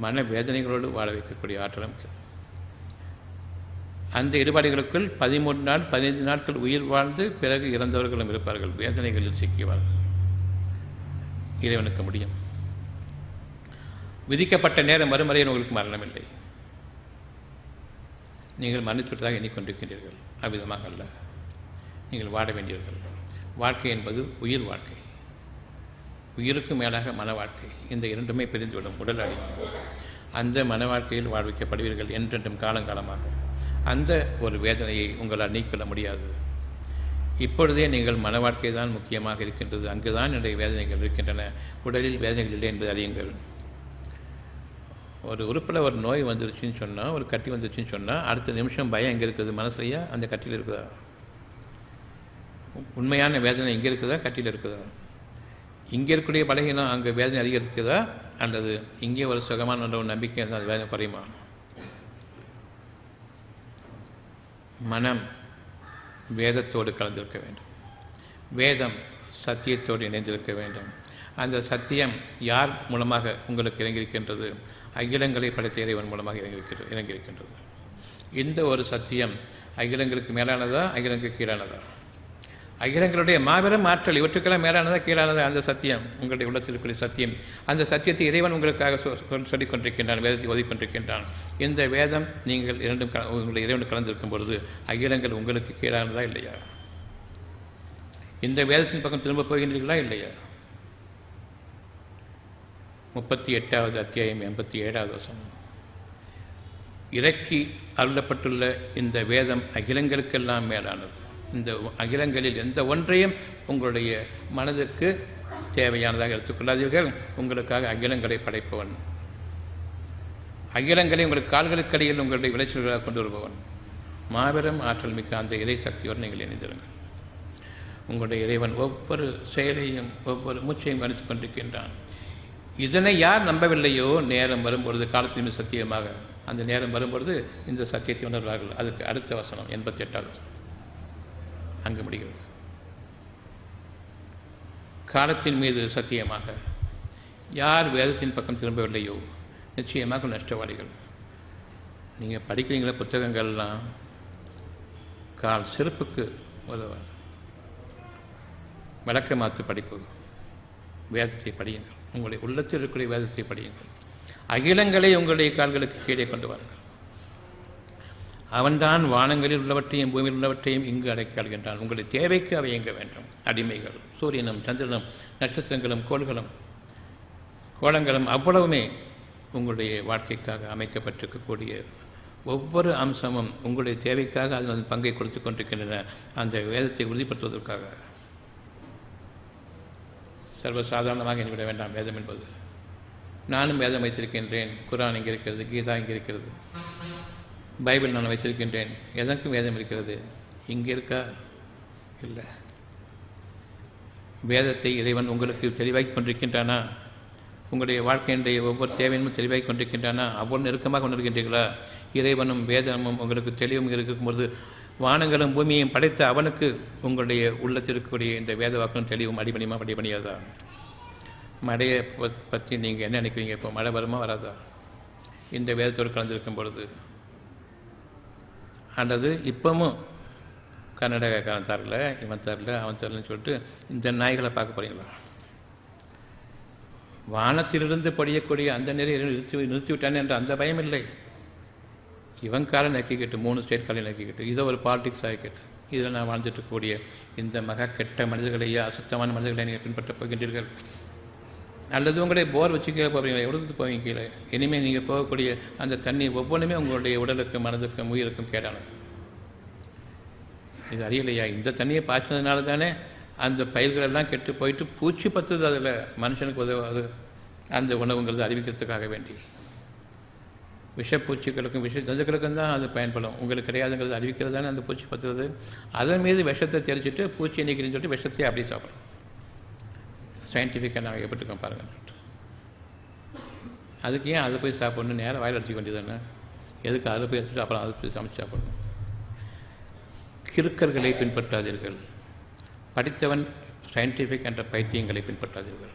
மனவேதனைகளோடு வாழ வைக்கக்கூடிய ஆற்றலும் அந்த ஈடுபாடுகளுக்குள் 13 நாள் 15 நாட்கள் உயிர் வாழ்ந்து பிறகு இறந்தவர்களும் இருப்பார்கள். வேதனைகளில் சிக்கிவார்கள். இறைவனுக்கு முடியும். விதிக்கப்பட்ட நேரம் மறுமறையில் உங்களுக்கு மரணம் இல்லை. நீங்கள் மன்னித்துவிட்டதாக எண்ணிக்கொண்டிருக்கின்றீர்கள். அவ்விதமாக அல்ல. நீங்கள் வாழ வேண்டியவர்கள். வாழ்க்கை என்பது உயிர் வாழ்க்கை. உயிருக்கு மேலாக மன வாழ்க்கை. இந்த இரண்டுமே பிரிந்துவிடும். உடல் அழியும். அந்த மன வாழ்க்கையில் வாழ்விக்கப்படுவீர்கள் என்றென்றும் காலங்காலமாக. அந்த ஒரு வேதனையை உங்களால் நீக்கிவிட முடியாது. இப்பொழுதே நீங்கள் மன வாழ்க்கை தான் முக்கியமாக இருக்கின்றது. அங்குதான் என்னுடைய வேதனைகள் இருக்கின்றன. உடலில் வேதனைகள் இல்லை என்பதை அறியுங்கள். ஒரு உறுப்பில் ஒரு நோய் வந்துருச்சுன்னு சொன்னால், ஒரு கட்டி வந்துருச்சுன்னு சொன்னால், அடுத்த நிமிஷம் பயம் எங்கே இருக்குது? மனசுலையா? அந்த கட்டியில் இருக்குதா? உண்மையான வேதனை இங்கே இருக்குதா? கட்டியில் இருக்குதா? இங்கே இருக்கக்கூடிய பலகீனம் அங்கே வேதனை அதிகரிக்குதா? அல்லது இங்கே ஒரு சுகமான ஒரு நம்பிக்கை இருந்தால் அது வேதனை குறையுமா? மனம் வேதத்தோடு கலந்திருக்க வேண்டும். வேதம் சத்தியத்தோடு இணைந்திருக்க வேண்டும். அந்த சத்தியம் யார் மூலமாக உங்களுக்கு இறங்கியிருக்கின்றது? அகிலங்களை படைத்த இறைவன் மூலமாக இறங்கியிருக்கின்றது. இந்த ஒரு சத்தியம் அகிலங்களுக்கு மேலானதா? அகிலங்களுக்கு கீழானதா? அகிலங்களுடைய மாபெரும் ஆற்றல். இவற்றுக்கெல்லாம் மேலானதா கீழானதா? அந்த சத்தியம், உங்களுடைய உள்ளத்தில் இருக்கக்கூடிய சத்தியம். அந்த சத்தியத்தை இறைவன் உங்களுக்காக சொல்லிக் கொண்டிருக்கின்றான். வேதத்தை ஓதிக்கொண்டிருக்கின்றான். இந்த வேதம் நீங்கள் இரண்டும் உங்களுடைய இறைவன் கலந்திருக்கும் பொழுது அகிலங்கள் உங்களுக்கு கீழானதா இல்லையா? இந்த வேதத்தின் பக்கம் திரும்ப போகின்றீர்களா இல்லையா? 38வது அத்தியாயம் 87வது வசனம். இறக்கி அருளப்பட்டுள்ள இந்த வேதம் அகிலங்களுக்கெல்லாம் மேலானது. இந்த அகிலங்களில் எந்த ஒன்றையும் உங்களுடைய மனதுக்கு தேவையானதாக எடுத்துக்கொள்ளாதீர்கள். உங்களுக்காக அகிலங்களை படைப்பவன், அகிலங்களை உங்கள் கால்களுக்கு அடியில் உங்களுடைய விளைச்சல்களாக கொண்டு வருபவன், மாபெரும் ஆற்றல் மிக்க அந்த இறை சக்தியோடு நீங்கள் இணைந்திருங்கள். உங்களுடைய இறைவன் ஒவ்வொரு செயலையும் ஒவ்வொரு மூச்சையும் கணித்துக் கொண்டிருக்கின்றான். இதனை யார் நம்பவில்லையோ, நேரம் வரும்பொழுது, காலத்தின் சத்தியமாக அந்த நேரம் வரும்பொழுது இந்த சத்தியத்தை உணர்வார்கள். அதுக்கு அடுத்த வசனம் 88வது வசனம் அங்கு முடிகிறது. காலத்தின் மீது சத்தியமாக யார் வேதத்தின் பக்கம் திரும்பவில்லையோ நிச்சயமாக நஷ்டவாளிகள். நீங்கள் படிக்கிறீங்களா புத்தகங்கள்லாம் கால் செருப்புக்கு உதவாது. விளக்க மாற்று படிப்பு. வேதத்தை படியுங்கள். உங்களுடைய உள்ளத்தில் இருக்கக்கூடிய வேதத்தை படியுங்கள். அகிலங்களை உங்களுடைய கால்களுக்கு கீழே கொண்டு வாருங்கள். அவன்தான் வானங்களில் உள்ளவற்றையும் பூமியில் உள்ளவற்றையும் இங்கு அடைக்காள்கின்றான். உங்களுடைய தேவைக்கு அவை இயங்க வேண்டும். அடிமைகள், சூரியனும் சந்திரனும் நட்சத்திரங்களும் கோலங்களும் அவ்வளவுமே உங்களுடைய வாழ்க்கைக்காக அமைக்கப்பட்டிருக்கக்கூடிய ஒவ்வொரு அம்சமும் உங்களுடைய தேவைக்காக அதன் பங்கை கொடுத்து கொண்டிருக்கின்றன. அந்த வேதத்தை உறுதிப்படுத்துவதற்காக. சர்வசாதாரணமாக எண்ணிவிட வேண்டாம் வேதம் என்பது. நானும் வேதம் வைத்திருக்கின்றேன். குர்ஆன் இங்கே இருக்கிறது, கீதா இங்கே இருக்கிறது, பைபிள் நான் வைத்திருக்கின்றேன். எதற்கும் வேதம் இருக்கிறது. இங்கே இருக்கா? இல்லை. வேதத்தை இறைவன் உங்களுக்கு தெளிவாக்கி கொண்டிருக்கின்றானா? உங்களுடைய வாழ்க்கையினுடைய ஒவ்வொரு தேவையும் தெளிவாக்கி கொண்டிருக்கின்றானா? அவ்வளவு நெருக்கமாக கொண்டிருக்கின்றீர்களா? இறைவனும் வேதமும் உங்களுக்கு தெளிவும் இருக்கும்போது வானங்களும் பூமியையும் படைத்த அவனுக்கு உங்களுடைய உள்ளத்தில் இருக்கக்கூடிய இந்த வேத வாக்கும் தெளிவும் அடிபணியுமா அடிபணியாதா? மழையை பற்றி நீங்கள் என்ன நினைக்கிறீங்க? இப்போ மழை வருமா வராதா இந்த வேதத்தோடு கலந்திருக்கும் பொழுது? அல்லது இப்பவும் கர்நாடகாக்காரன் தரல, இவன் தரல, அவன் தரலன்னு சொல்லிட்டு இந்த நாய்களை பார்க்க போகிறீங்களா? வானத்திலிருந்து பொழியக்கூடிய அந்த நிறைய நிறுத்திவிட்டானே என்ற அந்த பயம் இல்லை. இவன் காலம் நக்கிக்கிட்டு 3 ஸ்டேட் காலையும் நக்கிக்கிட்டு இதை ஒரு பாலிடிக்ஸ் ஆகிக்கிட்டு இதில் நான் வாழ்ந்துட்டு இருக்கக்கூடிய இந்த மக கெட்ட மனிதர்களையே, அசுத்தமான மனிதர்களை நீங்கள் பின்பற்றப் போகின்றீர்கள். அல்லது உங்களுடைய போர் வச்சு கீழே போகிறீங்களா? எவ்வளோத்து போவீங்க கீழே? இனிமேல் நீங்கள் போகக்கூடிய அந்த தண்ணி ஒவ்வொன்றுமே உங்களுடைய உடலுக்கும் மனதுக்கும் உயிருக்கும் கேடானது. இது அறியலையா? இந்த தண்ணியை பாய்ச்சினதுனால தானே அந்த பயிர்களெல்லாம் கெட்டு போயிட்டு பூச்சி பத்துது. அதில் மனுஷனுக்கு உதவாது அந்த உணவுங்கிறது அறிவிக்கிறதுக்காக வேண்டி. விஷப்பூச்சிகளுக்கும் ஜந்துக்களுக்கும் தான் அது பயன்படும். உங்களுக்கு கிடையாதுங்கிறது அறிவிக்கிறது தானே அந்த பூச்சி பத்துறது. அதன் மீது விஷத்தை தெளிச்சுட்டு பூச்சி நீக்கிறேன்னு சொல்லிட்டு விஷத்தையே அப்படியே சாப்பிடும். சயின்டிஃபிக்காக நாங்கள் எப்படிருக்கோம் பாருங்கள். அதுக்கு ஏன் அதை போய் சாப்பிடணும்? நேரம் வாயில் அடிச்சிக்க வேண்டியது தானே. எதுக்கு அதை போய் எடுத்துட்டு அப்புறம் அதை போய் சமைச்சு சாப்பிடணும்? கிறுக்கர்களை பின்பற்றாதீர்கள். படித்தவன் சயின்டிஃபிக் என்ற பைத்தியங்களை பின்பற்றாதீர்கள்.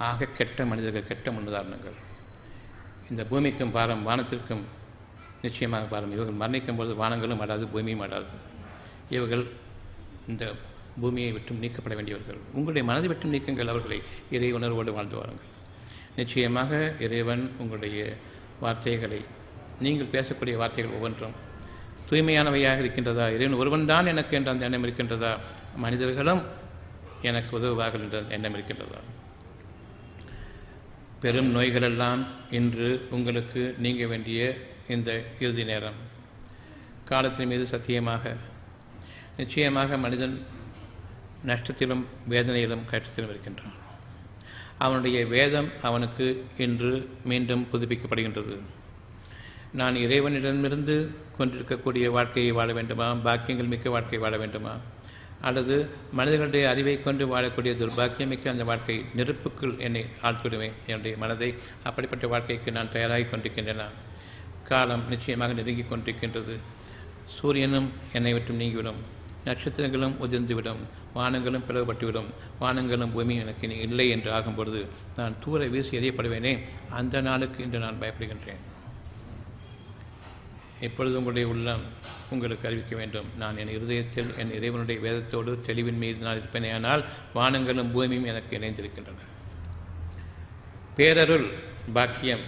ஆக கெட்ட மனிதர்கள், கெட்ட முன்னுதாரணங்கள். இந்த பூமிக்கும் பாரம், வானத்திற்கும் நிச்சயமாக பாரம். இவர்கள் மரணிக்கும் பொழுது வானங்களும் ஆடாது, பூமியும் ஆடாது. இவர்கள் இந்த பூமியை விட்டும் நீக்கப்பட வேண்டியவர்கள். உங்களுடைய மனதை விட்டும் நீக்குங்கள் அவர்களை. இறை உணர்வோடு வாழ்ந்து வாருங்கள். நிச்சயமாக இறைவன் உங்களுடைய வார்த்தைகளை, நீங்கள் பேசக்கூடிய வார்த்தைகள் ஒவ்வொன்றும் தூய்மையானவையாக இருக்கின்றதா? இறைவன் ஒருவன் தான் எனக்கு என்ற அந்த எண்ணம் இருக்கின்றதா? மனிதர்களும் எனக்கு உதவுவார்கள் என்ற எண்ணம் இருக்கின்றதா? பெரும் நோய்களெல்லாம் இன்று உங்களுக்கு நீங்க வேண்டிய இந்த இறுதி நேரம். காலத்தின் மீது சத்தியமாக நிச்சயமாக மனிதன் நஷ்டத்திலும் வேதனையிலும் கஷ்டத்திலும் இருக்கின்றான். அவனுடைய வேதம் அவனுக்கு இன்று மீண்டும் புதுப்பிக்கப்படுகின்றது. நான் இறைவனிடமிருந்து கொண்டிருக்கக்கூடிய வாழ்க்கையை வாழ வேண்டுமா? பாக்கியங்கள் மிக்க வாழ்க்கை வாழ வேண்டுமா? அல்லது மனிதர்களுடைய அறிவை கொண்டு வாழக்கூடிய துர்பாக்கியமிக்க அந்த வாழ்க்கை நெருப்புக்குள் என்னை ஆழ்த்திவிடுவேன் என்னுடைய மனதை. அப்படிப்பட்ட வாழ்க்கைக்கு நான் தயாராகி கொண்டிருக்கின்றன. காலம் நிச்சயமாக நெருங்கி கொண்டிருக்கின்றது. சூரியனும் என்னை விட்டு நீங்கிவிடும், நட்சத்திரங்களும் உதிர்ந்துவிடும், வானங்களும் பிளவுபட்டுவிடும், வானங்களும் பூமியும் எனக்கு இல்லை என்று ஆகும் பொழுது நான் தூர வீசி எறியப்படுவேனே, அந்த நாளுக்கு இன்று நான் பயப்படுகின்றேன். இப்பொழுது உங்களுடைய உள்ளம் உங்களுக்கு அறிவிக்க வேண்டும். நான் என் இருதயத்தில் என் இறைவனுடைய வேதத்தோடு தெளிவின் மீது நான் இருப்பேனேயானால் வானங்களும் பூமியும் எனக்கு இணைந்திருக்கின்றன. பேரருள் பாக்கியம்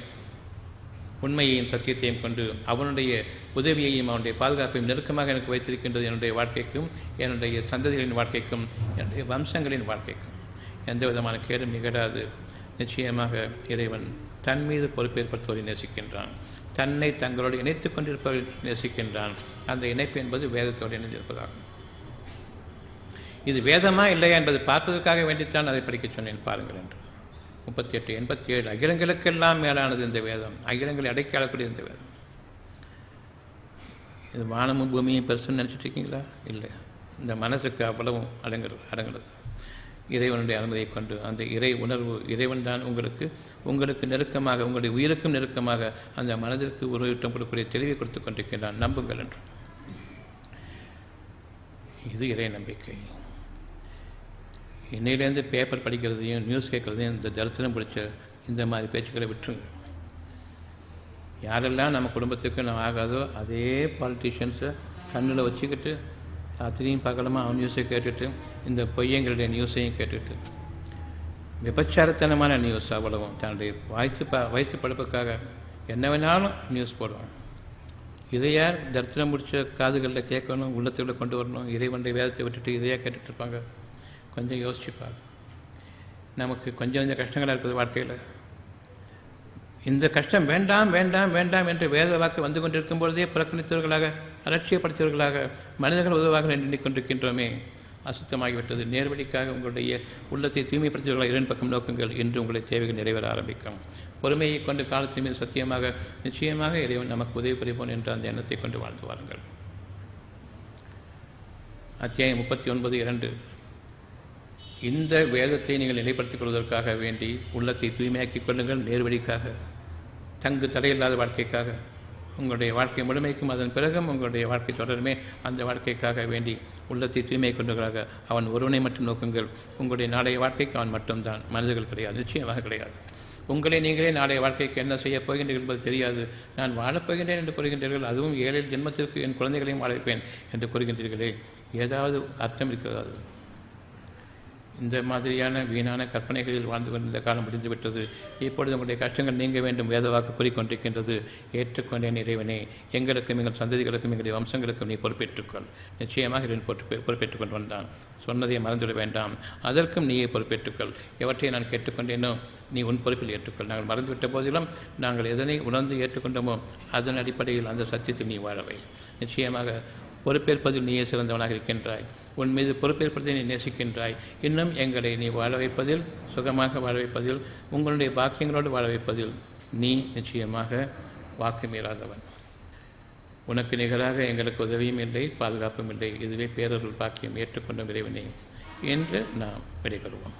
உண்மையையும் சத்தியத்தையும் கொண்டு அவனுடைய உதவியையும் அவனுடைய பாதுகாப்பையும் நெருக்கமாக எனக்கு வைத்திருக்கின்றது. என்னுடைய வாழ்க்கைக்கும், என்னுடைய சந்ததிகளின் வாழ்க்கைக்கும், என்னுடைய வம்சங்களின் வாழ்க்கைக்கும் எந்த விதமான கேடும் நிகழாது. நிச்சயமாக இறைவன் தன் மீது பொறுப்பேற்படுத்துவதை நேசிக்கின்றான். தன்னை தங்களோடு இணைத்துக் கொண்டிருப்பவரை நேசிக்கின்றான். அந்த இணைப்பு என்பது வேதத்தோடு இணைந்திருப்பதாகும். இது வேதமா இல்லையா என்பதை பார்ப்பதற்காக வேண்டித்தான் அதை படிக்கச் சொன்னேன் பாருங்கள் என்று. 38, 87 அகிலங்களுக்கெல்லாம் மேலானது இந்த வேதம். அகிலங்களை அடக்கி ஆளக்கூடிய இந்த வேதம். இது வானமும் பூமியும் பெருசுன்னு நினச்சிட்டு இருக்கீங்களா? இல்லை. இந்த மனசுக்கு அவ்வளவும் அடங்குறது. இறைவனுடைய அனுமதியை கொண்டு அந்த இறை உணர்வு, இறைவன் தான் உங்களுக்கு நெருக்கமாக, உங்களுடைய உயிருக்கும் நெருக்கமாக அந்த மனதிற்கு உருவிட்டம் கொடுக்கக்கூடிய தெளிவை கொடுத்து கொண்டிருக்கின்றான். நம்புங்கள் என்று. இது இறை நம்பிக்கை. இன்னையிலேருந்து பேப்பர் படிக்கிறதையும் நியூஸ் கேட்குறதையும் இந்த தரித்திரம் பிடிச்ச இந்த மாதிரி பேச்சுக்களை விட்டுருங்க. யாரெல்லாம் நம்ம குடும்பத்துக்கு நம்ம ஆகாதோ அதே பாலிட்டிஷியன்ஸை கண்ணில் வச்சுக்கிட்டு ராத்திரியும் பகலமாக அவன் நியூஸை கேட்டுட்டு, இந்த பொய்யங்களுடைய நியூஸையும் கேட்டுட்டு, விபச்சாரத்தனமான நியூஸ் அவ்வளவும் தன்னுடைய வயிற்று படுப்புக்காக என்ன வேணாலும் நியூஸ் போடுவான். இதை யார் தரித்திரம் முடிச்ச காதுகளில் கேட்கணும், உள்ளத்துக்குள்ளே கொண்டு வரணும்? இறைவனுடைய வேதத்தை விட்டுட்டு இதையாக கேட்டுட்ருப்பாங்க. கொஞ்சம் யோசிச்சுப்பாங்க. நமக்கு கொஞ்சம் கஷ்டங்களாக இருக்குது வாழ்க்கையில். இந்த கஷ்டம் வேண்டாம் வேண்டாம் வேண்டாம் என்று வேத வாக்கு வந்து கொண்டிருக்கும் பொழுதே புறக்கணித்தவர்களாக, அலட்சியப்படுத்தியவர்களாக, மனிதர்கள் உதவாக எண்ணிக்கொண்டிருக்கின்றோமே. அசுத்தமாகிவிட்டது. நேர்வழிக்காக உங்களுடைய உள்ளத்தை தூய்மைப்படுத்தியவர்களாக இரண்டு பக்கம் நோக்குங்கள். இன்று உங்களுடைய தேவைகள் நிறைவேற ஆரம்பிக்கும். பொறுமையை கொண்டு காலத்தின் மீது சத்தியமாக நிச்சயமாக இறைவன் நமக்கு உதவி புரிவோன் என்ற அந்த எண்ணத்தை கொண்டு வாழ்ந்து வாருங்கள். அத்தியாயம் 39:2. இந்த வேதத்தை நீங்கள் நிலைப்படுத்திக் கொள்வதற்காக வேண்டி உள்ளத்தை தூய்மையாக்கிக் கொள்ளுங்கள். நேர்வழிக்காக, தங்கு தடையில்லாத வாழ்க்கைக்காக, உங்களுடைய வாழ்க்கை முழுமைக்கும் அதன் பிறகும் உங்களுடைய வாழ்க்கை தொடருமே அந்த வாழ்க்கைக்காக வேண்டி உள்ளத்தை தூய்மை கொண்டவர்களாக அவன் ஒருவனை மட்டும் நோக்குங்கள். உங்களுடைய நாளைய வாழ்க்கைக்கு அவன் மட்டும்தான், மனிதர்கள் கிடையாது, நிச்சயமாக கிடையாது. உங்களை நீங்களே நாளைய வாழ்க்கைக்கு என்ன செய்யப் போகின்றீர்கள் என்பது தெரியாது. நான் வாழப்போகின்றேன் என்று கூறுகின்றீர்கள், அதுவும் 7 ஜென்மத்திற்கு என் குழந்தைகளையும் வாழவைப்பேன் என்று கூறுகின்றீர்களே, ஏதாவது அர்த்தம் இருக்கிறதா? இந்த மாதிரியான வீணான கற்பனைகளில் வாழ்ந்து கொண்டிருந்த காலம் முடிந்துவிட்டது. இப்பொழுது உங்களுடைய கஷ்டங்கள் நீங்க வேண்டும். வேதவாக்கு கூறிக்கொண்டிருக்கின்றது. ஏற்றுக்கொண்டேன் இறைவனே, எங்களுக்கும் எங்கள் சந்ததிகளுக்கும் எங்களுடைய வம்சங்களுக்கும் நீ பொறுப்பேற்றுக்கொள். நிச்சயமாக இறைவன் பொறுப்பேற்றுக் கொண்டு வந்தான். சொன்னதை மறந்துவிட வேண்டாம். அதற்கும் நீயே பொறுப்பேற்றுக்கொள். எவற்றை நான் கேட்டுக்கொண்டேனோ நீ உன் பொறுப்பில் ஏற்றுக்கொள். நாங்கள் மறந்துவிட்ட போதிலும் நாங்கள் எதனை உணர்ந்து ஏற்றுக்கொண்டோமோ அதன் அடிப்படையில் அந்த சத்தியத்தில் நீ வாழவை. நிச்சயமாக பொறுப்பேற்பதில் நீயே சிறந்தவனாக இருக்கின்றாய். உன் மீது பொறுப்பேற்பதை நீ நேசிக்கின்றாய். இன்னும் எங்களை நீ வாழ வைப்பதில், சுகமாக வாழ வைப்பதில், உங்களுடைய பாக்கியங்களோடு வாழ வைப்பதில் நீ நிச்சயமாக வாக்கு மீறாதவன். உனக்கு நிகராக எங்களுக்கு உதவியும் இல்லை, பாதுகாப்பும் இல்லை. இதுவே பேரருள் பாக்கியம். ஏற்றுக்கொண்ட இறைவனே என்று நாம் விடைபெறுவோம்.